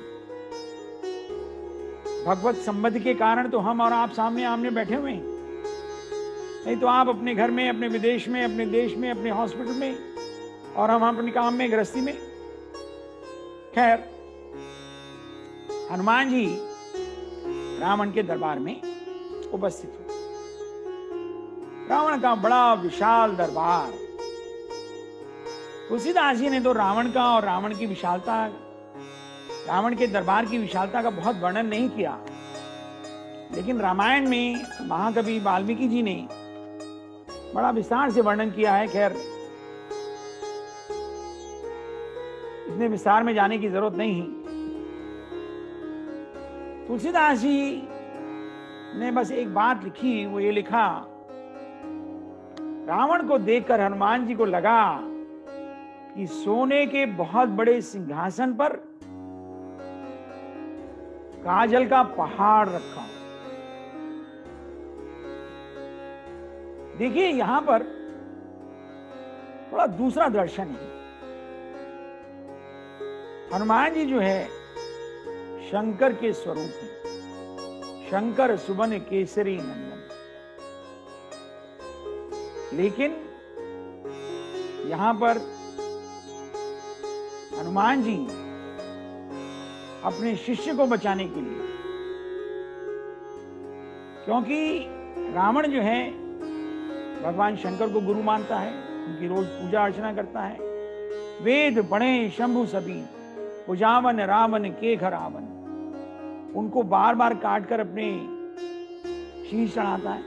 भगवत संबंध के कारण तो हम और आप सामने आमने बैठे हुए हैं। नहीं तो आप अपने घर में, अपने विदेश में, अपने देश में, अपने हॉस्पिटल में, और हम अपने काम में, गृहस्थी में। खैर, हनुमान जी रावण के दरबार में उपस्थित हुए। रावण का बड़ा विशाल दरबार। तुलसीदास जी ने तो रावण का और रावण की विशालता, रावण के दरबार की विशालता का बहुत वर्णन नहीं किया, लेकिन रामायण में महाकवि वाल्मीकि जी ने बड़ा विस्तार से वर्णन किया है। खैर, इतने विस्तार में जाने की जरूरत नहीं। तुलसीदास जी ने बस एक बात लिखी, वो ये लिखा, रावण को देखकर हनुमान जी को लगा कि सोने के बहुत बड़े सिंहासन पर काजल का पहाड़ रखा। देखिए यहां पर थोड़ा दूसरा दर्शन है। हनुमान जी जो है शंकर के स्वरूप हैं, शंकर सुबन केसरी नंदन। लेकिन यहां पर हनुमान जी अपने शिष्य को बचाने के लिए, क्योंकि रावण जो है भगवान शंकर को गुरु मानता है, उनकी रोज पूजा अर्चना करता है। वेद पढ़े शंभु सभी, पूजावन रावण के घर आवन। उनको बार बार काट कर अपने शीश चढ़ाता है।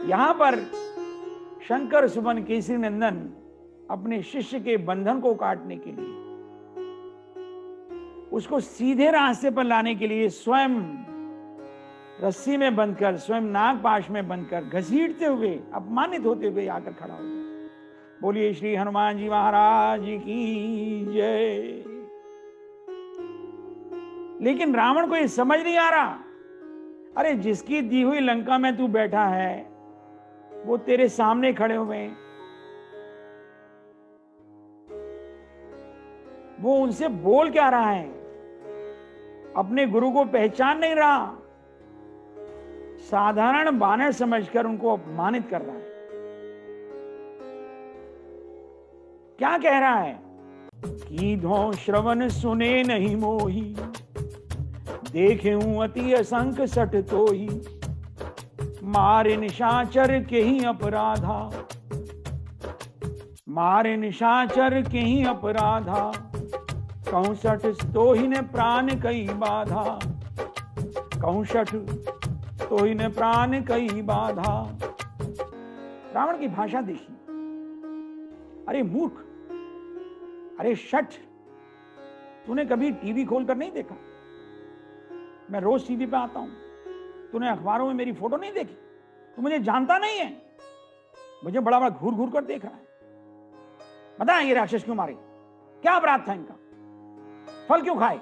यहां पर शंकर सुबन केसरी नंदन अपने शिष्य के बंधन को काटने के लिए, उसको सीधे रास्ते पर लाने के लिए स्वयं रस्सी में बंधकर, स्वयं नागपाश में बंधकर, घसीटते हुए, अपमानित होते हुए आकर खड़ा हो गया। बोलिए श्री हनुमान जी महाराज की जय। लेकिन रावण को ये समझ नहीं आ रहा, अरे जिसकी दी हुई लंका में तू बैठा है वो तेरे सामने खड़े हुए हैं, वो उनसे बोल क्या रहा है, अपने गुरु को पहचान नहीं रहा, साधारण बानर समझकर उनको अपमानित कर रहा है। क्या कह रहा है? कीधो श्रवण सुने नहीं मोही, देखे हूं अति असंख्य सठ तोही, मारे निशाचर के ही अपराधा, मारे निशाचर के ही अपराधा, कहूं सठ तो ही ने प्राण कई बाधा, कहूं सठ तो ही ने प्राण कई बाधा। रावण की भाषा देखिए, अरे मूर्ख, अरे शठ, तूने कभी टीवी खोलकर नहीं देखा? मैं रोज टीवी पे आता हूं, तूने अखबारों में मेरी फोटो नहीं देखी? तू मुझे जानता नहीं है, मुझे बड़ा बड़ा घूर घूर कर देख रहा है। बता ये राक्षस क्यों मारे, क्या अपराध था इनका, फल क्यों खाए?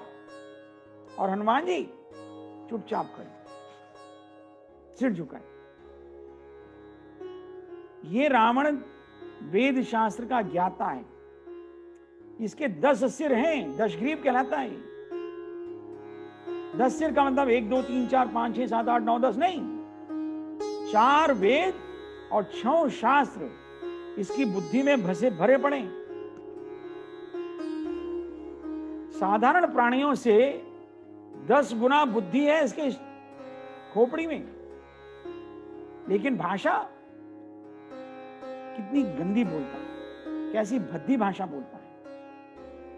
और हनुमान जी चुपचाप खड़े, सिर झुकाए। ये रावण वेद शास्त्र का ज्ञाता है, इसके 10 सिर हैं, दशग्रीव कहलाता है। 10 सिर का मतलब 1 2 3 4 5 6 7 8 9 10 नहीं, 4 वेद और 6 शास्त्र इसकी बुद्धि में भरे पड़े। साधारण प्राणियों से 10 गुना बुद्धि है इसके खोपड़ी में, लेकिन भाषा कितनी गंदी बोलता है, कैसी भद्दी भाषा बोलता है।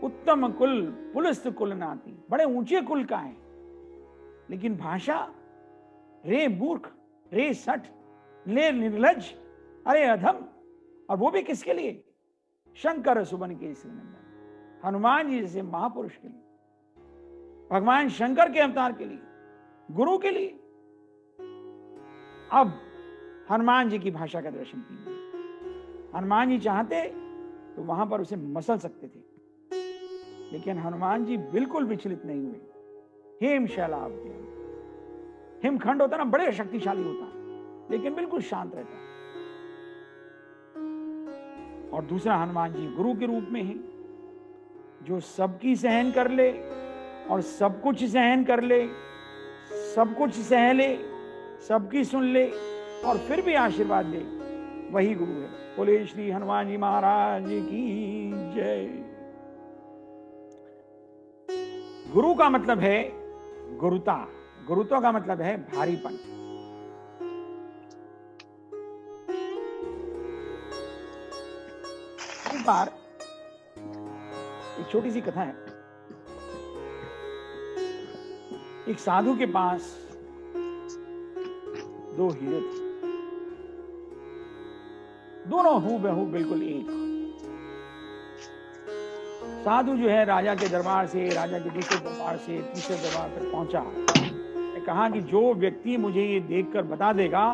उत्तम कुल पुलस्त कुल नाती, बड़े ऊंचे कुल का है, लेकिन भाषा रे मूर्ख, रे सठ, ले निर्लज, अरे अधम। और वो भी किसके लिए? शंकर सुबन केसरी नंदन, हनुमान जी जैसे महापुरुष के लिए, भगवान शंकर के अवतार के लिए, गुरु के लिए। अब हनुमान जी की भाषा का दर्शन कीजिए। हनुमान जी चाहते तो वहां पर उसे मसल सकते थे, लेकिन हनुमान जी बिल्कुल विचलित नहीं हुए। हेम शैलाभ, हिमखंड होता ना, बड़े शक्तिशाली होता, लेकिन बिल्कुल शांत रहता। और दूसरा, हनुमान जी गुरु के रूप में है, जो सबकी सहन कर ले और सब कुछ सहन कर ले, सब कुछ सह ले, सबकी सुन ले और फिर भी आशीर्वाद दे, वही गुरु है। बोले श्री हनुमान जी महाराज की जय। गुरु का मतलब है गुरुता, गुरुत्व का मतलब है भारीपन। एक बार एक छोटी सी कथा है। एक साधु के पास 2 हीरे थे, दोनों हूबहू बिल्कुल एक। साधु जो है राजा के दरबार से, राजा के दूसरे दरबार से तीसरे दरबार तक पहुंचा। ने कहा कि जो व्यक्ति मुझे ये देखकर बता देगा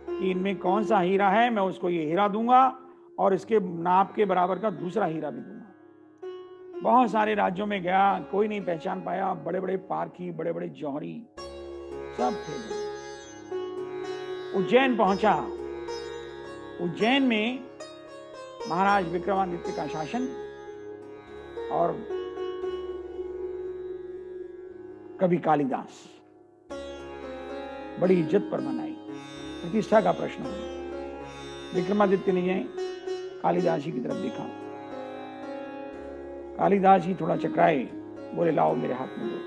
कि इनमें कौन सा हीरा है, मैं उसको ये हीरा दूंगा और इसके नाप के बराबर का दूसरा हीरा भी दूंगा। बहुत सारे राज्यों में गया, कोई नहीं पहचान पाया। बड़े बड़े पारखी, बड़े बड़े जौहरी सब थे। उज्जैन पहुंचा। उज्जैन में महाराज विक्रमादित्य का शासन और कवि कालिदास बड़ी इज्जत पर मनाई। प्रतिष्ठा का प्रश्न हुआ। विक्रमादित्य ने कालिदास जी की तरफ देखा। कालिदास जी थोड़ा चकराए, बोले लाओ मेरे हाथ में दो।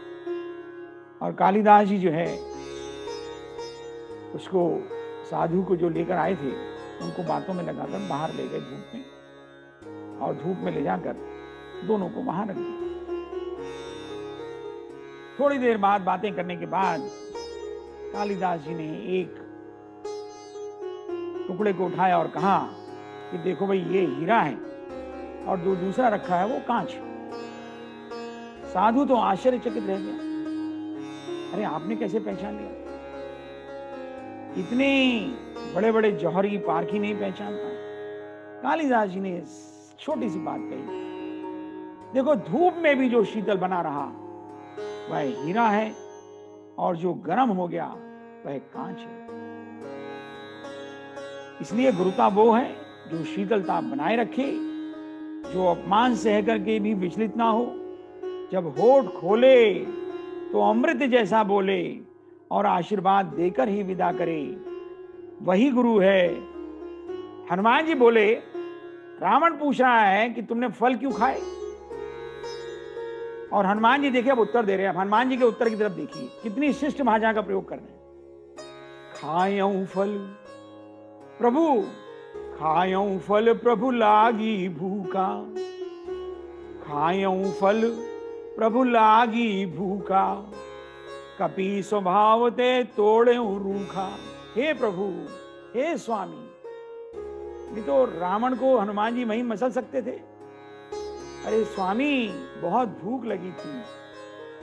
और कालिदास जी जो है उसको, साधु को जो लेकर आए थे, उनको बातों में लगाकर बाहर ले गए धूप में, और धूप में ले जाकर दोनों को वहां रख दिया। थोड़ी देर बाद बातें करने के बाद कालिदास जी ने एक टुकड़े को उठाया और कहा कि देखो भाई, ये हीरा है और जो दूसरा रखा है वो कांच। साधु तो आश्चर्यचकित रह गया। अरे आपने कैसे पहचान लिया? इतने बड़े बड़े जौहरी पारखी नहीं पहचान पाए। कालिदास जी ने छोटी सी बात कही, देखो धूप में भी जो शीतल बना रहा वह हीरा है, और जो गर्म हो गया वह कांच है। इसलिए गुरुता वो है जो शीतलता बनाए रखे, जो अपमान सह करके भी विचलित ना हो, जब होठ खोले तो अमृत जैसा बोले और आशीर्वाद देकर ही विदा करे, वही गुरु है। हनुमान जी बोले, रावण पूछ रहा है कि तुमने फल क्यों खाए, और हनुमान जी देखिए अब उत्तर दे रहे हैं। हनुमान जी के उत्तर की तरफ देखिए, कितनी शिष्ट भाषा का प्रयोग कर रहे हैं। खायऊं फल प्रभु, खायऊं फल प्रभु लागी भूखा, खायऊं फल प्रभु लागी भूखा, कपि स्वभाव ते तोड़ेऊं रूखा। हे प्रभु, हे स्वामी। नहीं तो रावण को हनुमान जी वहीं मसल सकते थे। अरे स्वामी, बहुत भूख लगी थी,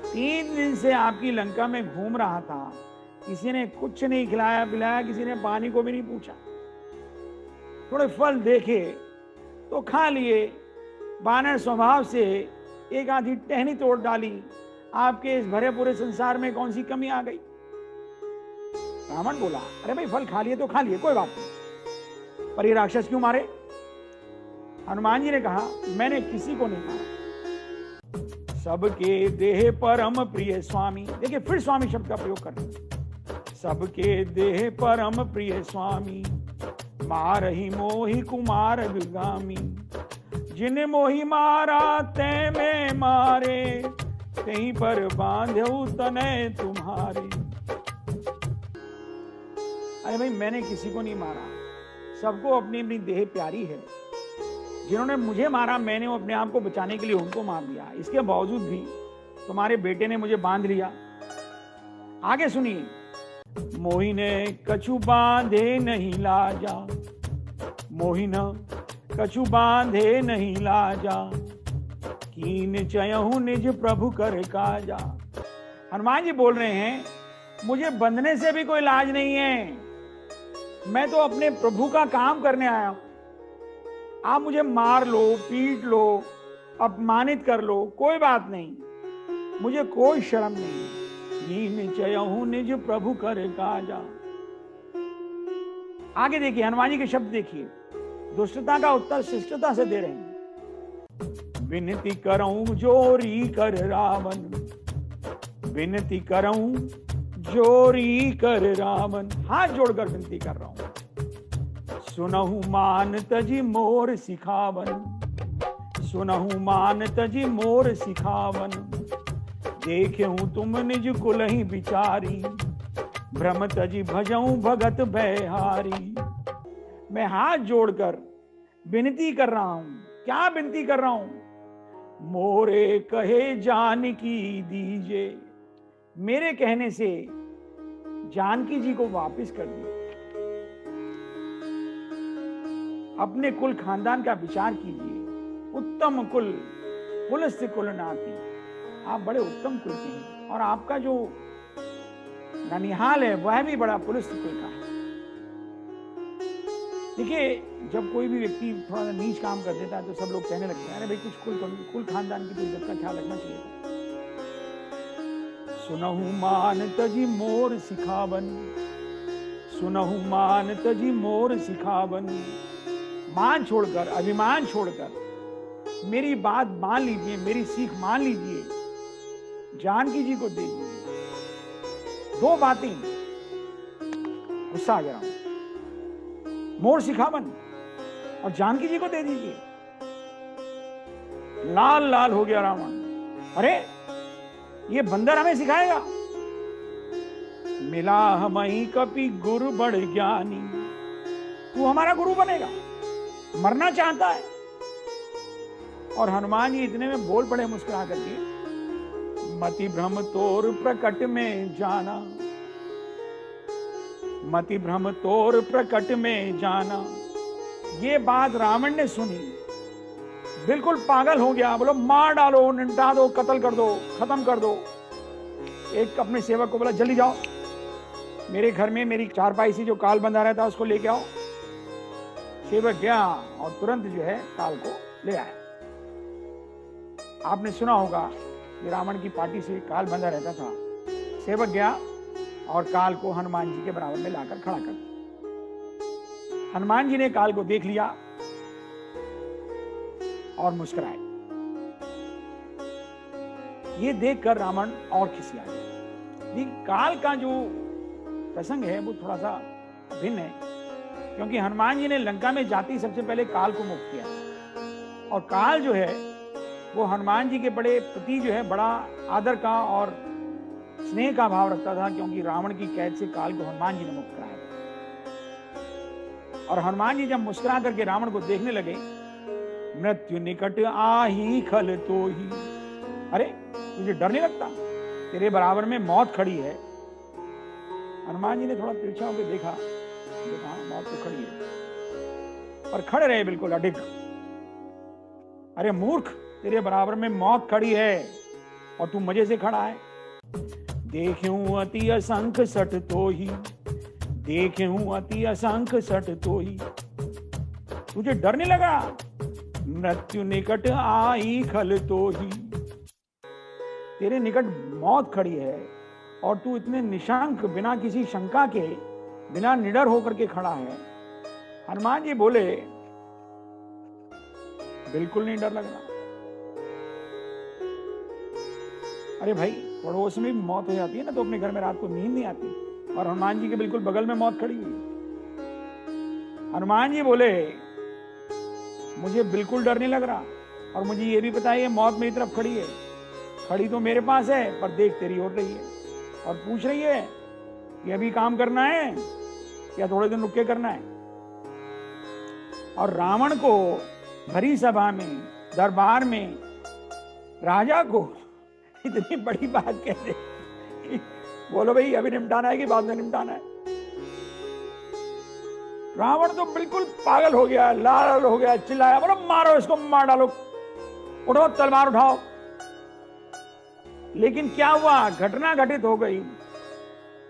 3 दिन से आपकी लंका में घूम रहा था, किसी ने कुछ नहीं खिलाया पिलाया, किसी ने पानी को भी नहीं पूछा। थोड़े फल देखे तो खा लिए, बानर स्वभाव से एक आधी टहनी तोड़ डाली, आपके इस भरे पूरे संसार में कौन सी कमी आ गई? रावण बोला, अरे भाई फल खा लिए तो खा लिए, कोई बात नहीं, पर ये राक्षस क्यों मारे? हनुमान जी ने कहा, मैंने किसी को नहीं मारा, सबके देह परम प्रिय स्वामी। देखिए फिर स्वामी शब्द का प्रयोग कर रहे हैं। सबके देह परम प्रिय स्वामी, मारहि मोहि कुमार विगामी, जिन मोहि मारा ते में मारे, कहीं पर बांधऊ तनय तुम्हारे। अरे भाई मैंने किसी को नहीं मारा, सबको अपनी अपनी देह प्यारी है। जिन्होंने मुझे मारा, मैंने अपने आप को बचाने के लिए उनको मार दिया। इसके बावजूद भी तुम्हारे बेटे ने मुझे बांध लिया। आगे सुनिए, मोहि ने कछु बांधे नहीं लाजा, मोहि न कछु बांधे नहीं लाजा, कीन चयहु निज प्रभु कर काजा। हनुमान जी बोल रहे हैं, मुझे बंधने से भी कोई लाज नहीं है, मैं तो अपने प्रभु का काम करने आया हूं। आप मुझे मार लो, पीट लो, अपमानित कर लो, कोई बात नहीं, मुझे कोई शर्म नहीं। कीन चयहु निज प्रभु कर काजा। आगे देखिए, हनुमान जी के शब्द देखिए, दुष्टता का उत्तर शिष्टता से दे रहे हैं। विनती करऊं जोरी कर रावण, विनती करऊं जोरी कर रावण, हाथ जोड़कर विनती कर रहा हूं। सुनहु मान तजी मोर सिखावन, सुनहु मान तजी मोर सिखावन, देखे हूं तुम निज कुलहि बिचारी, भ्रम तजी भजऊं भगत बैहारी। मैं हाथ जोड़कर विनती कर रहा हूं। क्या विनती कर रहा हूं? मोरे कहे जानकी दीजिए, मेरे कहने से जानकी जी को वापस कर दिए। अपने कुल खानदान का विचार कीजिए। उत्तम कुल, पुलस्त्य कुलनाति, आप बड़े उत्तम कुल के हैं और आपका जो ननिहाल है वह भी बड़ा पुलस्त्य कुल का है। देखिए, जब कोई भी व्यक्ति थोड़ा सा नीच काम कर देता है तो सब लोग कहने लगते हैं अरे भाई कुछ कुल खानदान की तो इज्जत का ख्याल रखना चाहिए। सुनहु मान तजी मोर सिखावन, सुनहु मान तजी मोर सिखावन, मान छोड़कर, अभिमान छोड़कर मेरी बात मान लीजिए, मेरी सीख मान लीजिए, जानकी जी को दे दीजिए। दो बातें, गुस्सा आ गया, मोर सिखावन और जानकी जी को दे दीजिए। लाल लाल हो गया रावण, अरे ये बंदर हमें सिखाएगा। मिला हमई कपि गुरु बड़ ज्ञानी, तू हमारा गुरु बनेगा, मरना चाहता है। और हनुमान जी इतने में बोल पड़े मुस्कुरा करके, मति भ्रम तोर प्रकट में जाना, मति भ्रम तोर प्रकट में जाना। ये बात रावण ने सुनी, बिल्कुल पागल हो गया, बोलो मार डालो, निपटा दो, कत्ल कर दो, खत्म कर दो। एक अपने सेवक को बोला जल्दी जाओ, मेरे घर में मेरी चारपाई से जो काल बंधा रहता है उसको लेके आओ। सेवक गया और तुरंत जो है काल को ले आया। आपने सुना होगा कि रावण की पार्टी से काल बंधा रहता था। सेवक गया और काल को हनुमान जी के बराबर में लाकर खड़ा कर दिया। हनुमान जी ने काल को देख लिया और मुस्कुराए। ये देखकर रावण और खिसिया गया। काल का जो प्रसंग है वो थोड़ा सा भिन्न है, क्योंकि हनुमान जी ने लंका में जाते ही सबसे पहले काल को मुक्त किया और काल जो है वो हनुमान जी के बड़े प्रति जो है बड़ा आदर का और स्नेह का भाव रखता था, क्योंकि रावण की कैद से काल को हनुमान जी ने मुक्त कराया। और हनुमान जी जब मुस्कुरा करके रावण को देखने लगे, मृत्यु निकट आही खल तो ही, अरे तुझे डर नहीं लगता, तेरे बराबर में मौत खड़ी है। हनुमान जी ने थोड़ा तिरछा होकर देखा, मौत तो खड़ी है, पर खड़े रहे बिल्कुल अडिग। अरे मूर्ख, तेरे बराबर में मौत खड़ी है और तू मजे से खड़ा है। देखूं अति असंख्य सठ तो ही, देखूं अति असंख्य सठ तो ही, तुझे डर नहीं लगा? मृत्यु निकट आई खल तो ही, तेरे निकट मौत खड़ी है और तू इतने निशंक, बिना किसी शंका के, बिना निडर होकर के खड़ा है। हनुमान जी बोले बिल्कुल नहीं डर लग रहा। अरे भाई, पड़ोस में भी मौत हो जाती है ना तो अपने घर में रात को नींद नहीं आती, और हनुमान जी के बिल्कुल बगल में मौत खड़ी हुई। हनुमान जी बोले मुझे बिल्कुल डर नहीं लग रहा, और मुझे ये भी पता है ये मौत मेरी तरफ खड़ी है, खड़ी तो मेरे पास है पर देख तेरी ओर रही है और पूछ रही है कि अभी काम करना है या थोड़े दिन रुक के करना है। और रावण को भरी सभा में, दरबार में राजा को इतनी बड़ी बात कह दे कि बोलो भाई अभी निपटाना है कि बाद में निपटाना है। रावण तो बिल्कुल पागल हो गया, लाल हो गया, चिल्लाया, बोलो मारो इसको, मार डालो, उठो तलवार उठाओ। लेकिन क्या हुआ, घटना घटित हो गई।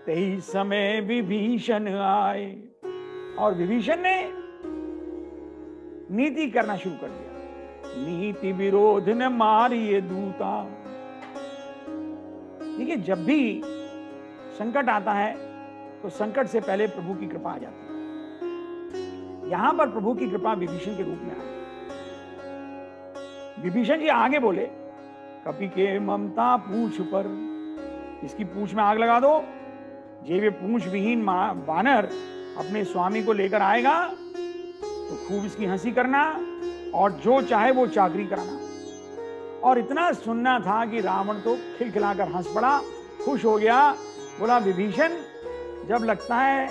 तेई समय विभीषण आए, और विभीषण ने नीति करना शुरू कर दिया। नीति विरोध न मारिए दूता। देखिए, जब भी संकट आता है तो संकट से पहले प्रभु की कृपा आ जाती है। यहां पर प्रभु की कृपा विभीषण के रूप में आई। विभीषण जी आगे बोले, कपि के ममता पूंछ पर, इसकी पूंछ में आग लगा दो। जे वे पूंछ विहीन वानर अपने स्वामी को लेकर आएगा तो खूब इसकी हंसी करना और जो चाहे वो चाकरी कराना। और इतना सुनना था कि रावण तो खिलखिलाकर हंस पड़ा, खुश हो गया, बोला विभीषण जब लगता है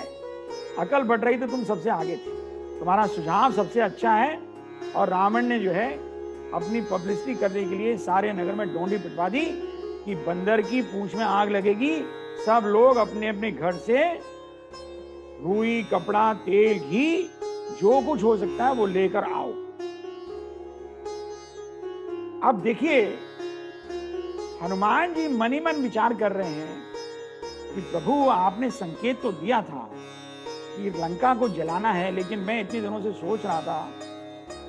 अकल बढ़ रही तो तुम सबसे आगे थे, तुम्हारा सुझाव सबसे अच्छा है। और रावण ने जो है अपनी पब्लिसिटी करने के लिए सारे नगर में डोंडी पिटवा दी कि बंदर की पूंछ में आग लगेगी, सब लोग अपने अपने घर से रुई, कपड़ा, तेल, घी, जो कुछ हो सकता है वो लेकर आओ। अब देखिए, हनुमान जी मन ही मन विचार कर रहे हैं कि प्रभु आपने संकेत तो दिया था कि लंका को जलाना है, लेकिन मैं इतने दिनों से सोच रहा था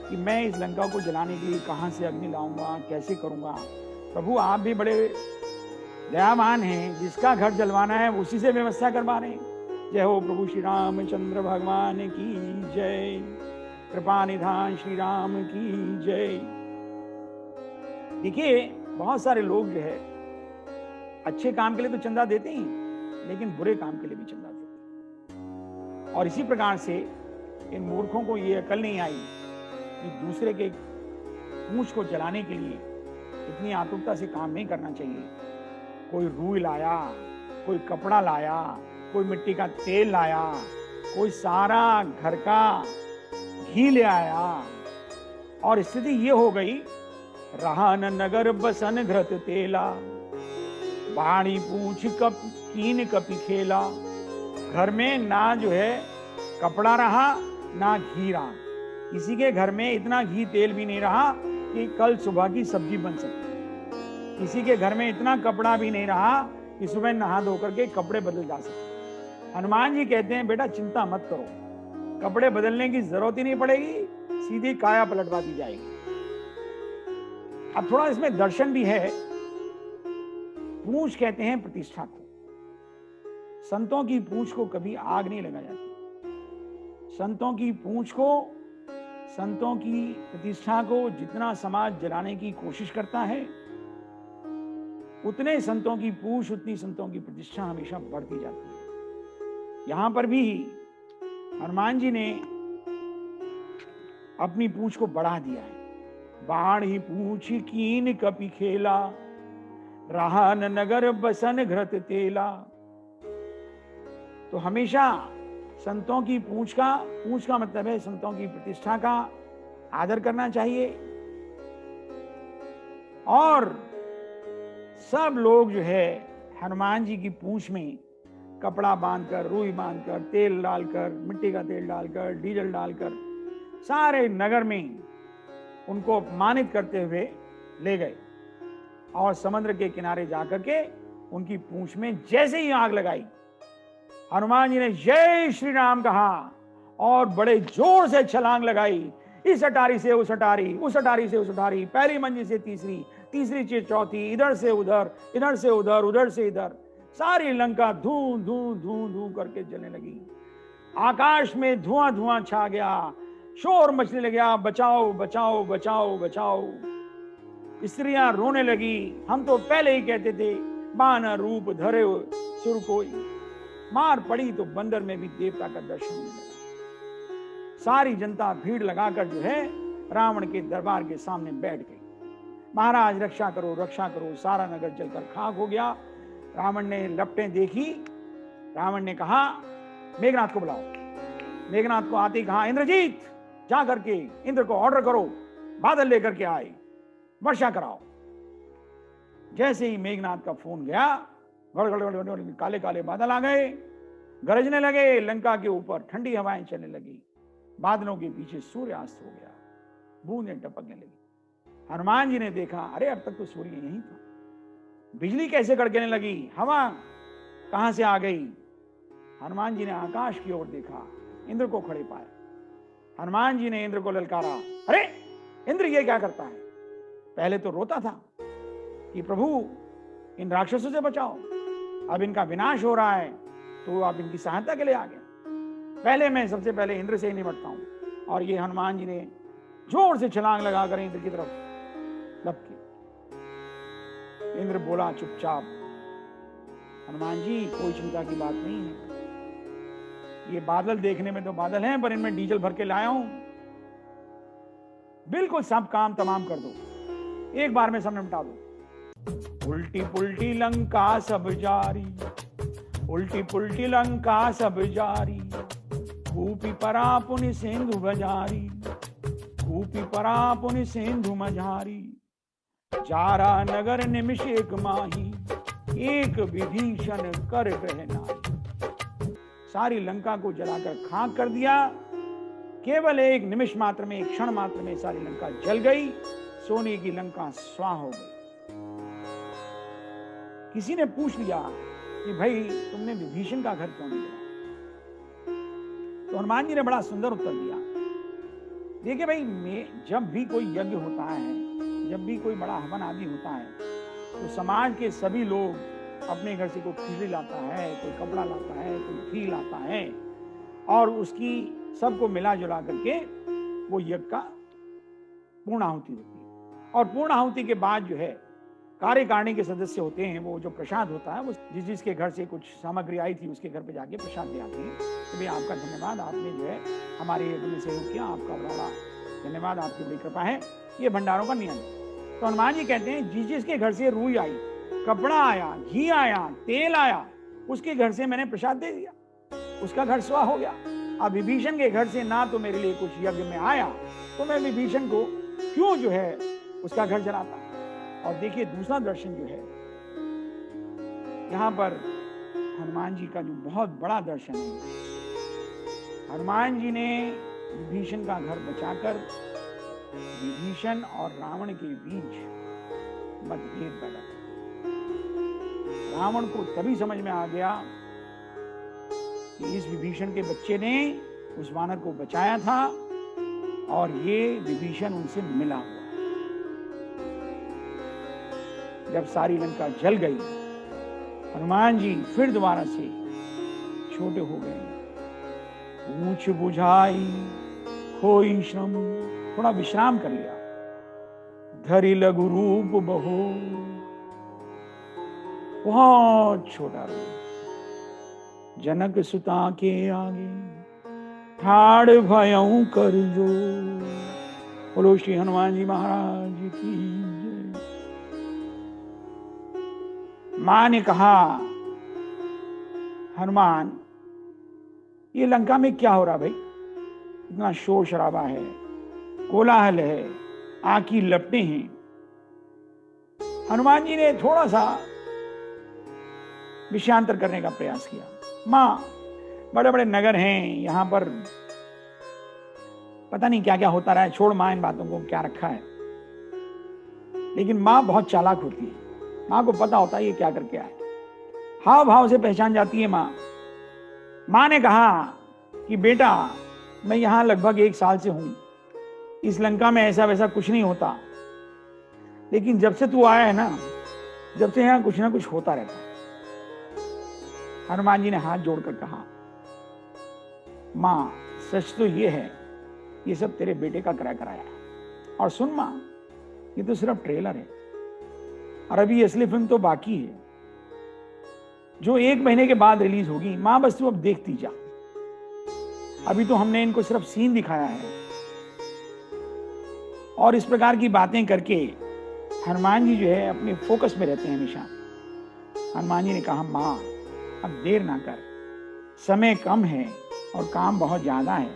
कि मैं इस लंका को जलाने के लिए कहां से अग्नि लाऊंगा, कैसे करूंगा। प्रभु आप भी बड़े दयावान हैं, जिसका घर जलवाना है उसी से व्यवस्था करवा रहे हैं। जय हो प्रभु श्री रामचंद्र भगवान की जय, कृपा निधान श्री राम की जय। देखिए, बहुत सारे लोग जो है अच्छे काम के लिए तो चंदा देते ही, लेकिन बुरे काम के लिए भी चंदा देते हैं। और इसी प्रकार से इन मूर्खों को ये अकल नहीं आई कि दूसरे के पूंछ को जलाने के लिए इतनी आतुरता से काम नहीं करना चाहिए। कोई रुई लाया, कोई कपड़ा लाया, कोई मिट्टी का तेल लाया, कोई सारा घर का घी ले आया, और स्थिति ये हो गई, रहा न नगर बसन घृत तेला, बाणी पूछ कप कीन कपि खेला। घर में ना जो है कपड़ा रहा, ना घी रहा। किसी के घर में इतना घी तेल भी नहीं रहा कि कल सुबह की सब्जी बन सके। किसी के घर में इतना कपड़ा भी नहीं रहा कि सुबह नहा धो करके कपड़े बदल जा सके। हनुमान जी कहते हैं, बेटा चिंता मत करो, कपड़े बदलने की जरूरत ही नहीं पड़ेगी, सीधी काया पलटवा दी जाएगी। अब थोड़ा इसमें दर्शन भी है। पूंछ कहते हैं प्रतिष्ठा को। संतों की पूंछ को कभी आग नहीं लगाई जाती। संतों की पूंछ को, संतों की प्रतिष्ठा को जितना समाज जलाने की कोशिश करता है, उतने संतों की पूंछ, उतनी संतों की प्रतिष्ठा हमेशा बढ़ती जाती है। यहां पर भी हनुमान जी ने अपनी पूंछ को बढ़ा दिया है। बाण ही पूछ कीन कपि खेला, रहा न नगर बसन घृत तेला। तो हमेशा संतों की पूंछ का मतलब है संतों की प्रतिष्ठा का आदर करना चाहिए। और सब लोग जो है हनुमान जी की पूंछ में कपड़ा बांधकर, रुई बांधकर, तेल डालकर, मिट्टी का तेल डालकर, डीजल डालकर सारे नगर में उनको अपमानित करते हुए ले गए, और समुद्र के किनारे जाकर के उनकी पूंछ में जैसे ही आग लगाई, हनुमान जी ने जय श्री राम कहा और बड़े जोर से छलांग लगाई। इस अटारी से उस अटारी, उस अटारी से उस अटारी, पहली मंजिल से तीसरी, तीसरी से चौथी, इधर से उधर, इधर से उधर, उधर से इधर, सारी लंका धू धू धू धू करके जलने लगी। आकाश में धुआं धुआं छा गया, शोर मचने लगा, बचाओ बचाओ बचाओ बचाओ। स्त्रियां रोने लगी, हम तो पहले ही कहते थे बानर रूप धरे सुर कोई। मार पड़ी तो बंदर में भी देवता का दर्शन होने लगा। सारी जनता भीड़ लगाकर जो है रावण के दरबार के सामने बैठ गई। महाराज रक्षा करो रक्षा करो, सारा नगर जलकर खाक हो गया। रावण ने लपटें देखी। रावण ने कहा मेघनाथ को बुलाओ। मेघनाथ को आते ही कहा इंद्रजीत जा करके इंद्र को ऑर्डर करो, बादल लेकर के आए, वर्षा कराओ। जैसे ही मेघनाथ का फोन गया, गड़गड़ काले काले बादल आ गए, गरजने लगे, लंका के ऊपर ठंडी हवाएं चलने लगी, बादलों के पीछे सूर्यास्त हो गया, बूंदें टपकने लगी। हनुमान जी ने देखा, अरे अब तक तो सूर्य यहीं था, बिजली कैसे कड़कने लगी, हवा कहां से आ गई। हनुमान जी ने आकाश की ओर देखा, इंद्र को खड़े पाया। हनुमान जी ने इंद्र को ललकारा, अरे इंद्र ये क्या करता है। पहले तो रोता था कि प्रभु इन राक्षसों से बचाओ, अब इनका विनाश हो रहा है तो आप इनकी सहायता के लिए आ गए। पहले मैं सबसे पहले इंद्र से ही निपटता हूं। और ये हनुमान जी ने जोर से छलांग लगाकर इंद्र की तरफ लपकी। इंद्र बोला चुपचाप, हनुमान जी कोई चिंता की बात नहीं है, ये बादल देखने में तो बादल हैं, पर इनमें डीजल भर के लाया हूं, बिल्कुल सब काम तमाम कर दो, एक बार में सब निपटा दो। उल्टी पुल्टी लंका सब जारी, उल्टी पुल्टी लंका सब जारी, कूपी परा पुनि सिंधु बजारी, कूपी परा पुनि सिंधु मझारी, जारा नगर निमिष एक माही, एक विभीषण कर ग्रह नारी। सारी लंका को जलाकर खाक कर दिया। केवल एक निमिष मात्र में, एक क्षण मात्र में सारी लंका जल गई, सोने की लंका स्वाह हो गई। किसी ने पूछ लिया कि भाई तुमने विभीषण का घर क्यों नहीं बनाया? तो हनुमान जी ने बड़ा सुंदर उत्तर दिया। देखिए भाई, जब भी कोई यज्ञ होता है, जब भी कोई बड़ा हवन आदि होता है, तो समाज के सभी लोग अपने घर से कोई खिचड़ी लाता है, कोई कपड़ा लाता है, कोई घी लाता है, और उसकी सबको मिला जुला करके वो यज्ञ का पूर्णाहुति होती है। और पूर्णाहुति के बाद जो है कार्यकारिणी के सदस्य होते हैं, वो जो प्रसाद होता है वो जिसके घर से कुछ सामग्री आई थी उसके घर पे जाके प्रसाद ले आते हैं कि भाई आपका धन्यवाद, आपने जो है हमारे यज्ञ में सहयोग किया, आपका बड़ा धन्यवाद, आपकी बड़ी कृपा है। ये भंडारों का नियम है। तो हनुमान जी कहते हैं जिसके घर से रूई आई, कपड़ा आया, घी आया, तेल आया, उसके घर से मैंने प्रसाद दे दिया, उसका घर स्वाह हो गया। अब विभीषण के घर से ना तो मेरे लिए कुछ यज्ञ में आया, तो मैं विभीषण को क्यों जो है उसका घर जलाता। और देखिए दूसरा दर्शन जो है यहां पर हनुमान जी का जो बहुत बड़ा दर्शन है, हनुमान जी ने विभीषण का घर बचाकर विभीषण और रावण के बीच मतभेद पैदा किया। रावण को तभी समझ में आ गया कि इस विभीषण के बच्चे ने उस वानर को बचाया था और ये विभीषण उनसे मिला हुआ। जब सारी लंका जल गई, हनुमान जी फिर दोबारा से छोटे हो गए। ऊंच बुझाई खोई श्रम, थोड़ा विश्राम कर लिया। धरि लघु रूप बहो, बहुत छोटा रूप। जनक सुता के आगे ठाड़ भयऊ कर जो। बोलो श्री हनुमान जी महाराज की जय। मां ने कहा, हनुमान ये लंका में क्या हो रहा भाई? इतना शोर शराबा है, कोलाहल है, आग की लपटें हैं। हनुमान जी ने थोड़ा सा विषयांतर करने का प्रयास किया। मां, बड़े बड़े नगर हैं, यहां पर पता नहीं क्या क्या होता रहा है, छोड़ मां इन बातों को, क्या रखा है। लेकिन मां बहुत चालाक होती है, मां को पता होता है ये क्या करके आए, हाव भाव से पहचान जाती है मां। मां ने कहा कि बेटा मैं यहां लगभग 1 साल से हूं, इस लंका में ऐसा वैसा कुछ नहीं होता, लेकिन जब से तू आया है ना, जब से यहां कुछ ना कुछ होता रहता है। हनुमान जी ने हाथ जोड़कर कहा, मां सच तो ये है, ये सब तेरे बेटे का कराया है। और सुन मां, ये तो सिर्फ ट्रेलर है और अभी असली फिल्म तो बाकी है, जो 1 महीने के बाद रिलीज होगी। मां बस तू अब देखती जा, अभी तो हमने इनको सिर्फ सीन दिखाया है। और इस प्रकार की बातें करके हनुमान जी जो है अपने फोकस में रहते हैं हमेशा। हनुमान जी ने कहा, मां अब देर ना कर, समय कम है और काम बहुत ज्यादा है।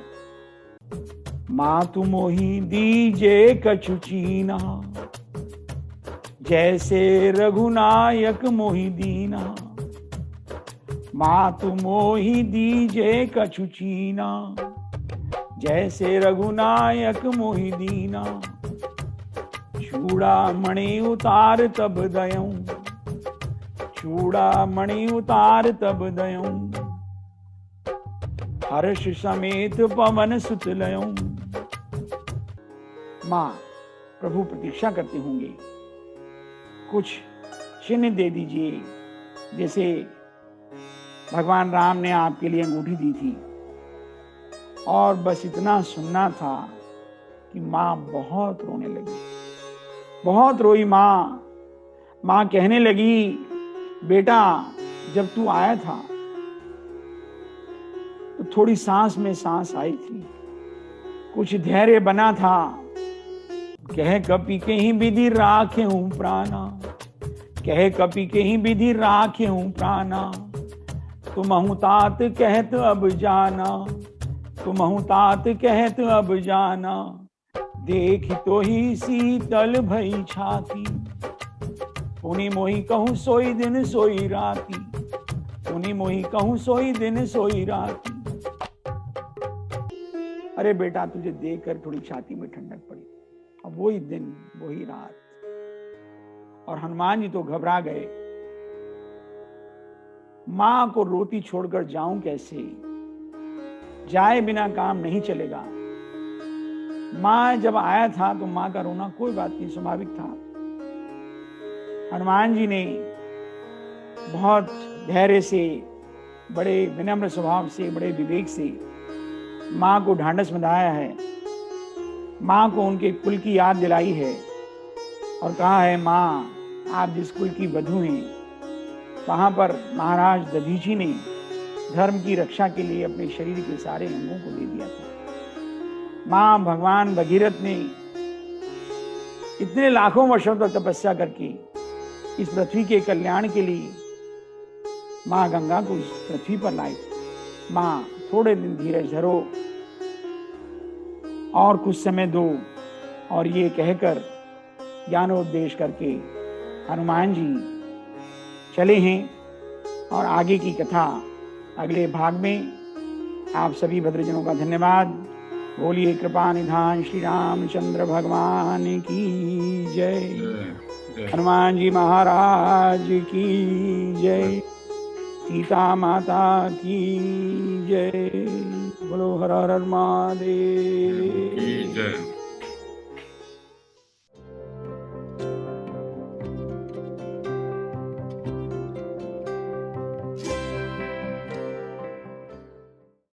मां तू मोही दीजे कछु चीना, जैसे रघुनायक मोही दीना। मां तू मोही दीजे कछु चीना, जैसे रघुनायक मोही दीना। चूड़ामणि उतार तब दयऊं, चूड़ामणि उतार तब दयऊं। हर्ष समेत पवन सुत लयऊं। मां, प्रभु प्रतीक्षा करते होंगे, कुछ चिन्ह दे दीजिए, जैसे भगवान राम ने आपके लिए अंगूठी दी थी। और बस इतना सुनना था कि मां बहुत रोने लगी, बहुत रोई मां। मां कहने लगी, बेटा जब तू आया था तो थोड़ी सांस में सांस आई थी, कुछ धैर्य बना था। कह कपि के ही विधि राखे हूं प्राणा, कह कपि के ही विधि राखे हूं प्राणा। तुम तात कहत अब जाना, तुम तात कहत अब जाना। देख तो ही शीतल भई छाती, पुनि मोहि कहूं सोई दिन सोई राती। पुनि मोहि कहूं सोई दिन सोई राती। अरे बेटा तुझे देखकर थोड़ी छाती में ठंडक पड़ी अब वही दिन वही रात, और हनुमान जी तो घबरा गए। मां को रोती छोड़कर जाऊं कैसे, जाए बिना काम नहीं चलेगा। मां जब आया था तो मां का रोना कोई बात नहीं, स्वाभाविक था। हनुमान जी ने बहुत धैर्य से, बड़े विनम्र स्वभाव से, बड़े विवेक से मां को ढांढस बंधाया है, मां को उनके कुल की याद दिलाई है और कहा है, मां आप जिस कुल की वधू हैं, वहां पर महाराज दधीची ने धर्म की रक्षा के लिए अपने शरीर के सारे अंगों को दे दिया था। मां भगवान भगीरथ ने इतने लाखों वर्षों तक तपस्या करके इस पृथ्वी के कल्याण के लिए मां गंगा को इस पृथ्वी पर लाई थी। मां थोड़े दिन धीरज धरो और कुछ समय दो, और ये कहकर ज्ञानोपदेश करके हनुमान जी चले हैं। और आगे की कथा अगले भाग में। आप सभी भद्रजनों का धन्यवाद। बोलिए कृपा निधान श्री रामचंद्र भगवान की जय। हनुमान जी महाराज की जय। सीता माता की जय। बोलो हर हर महादेव।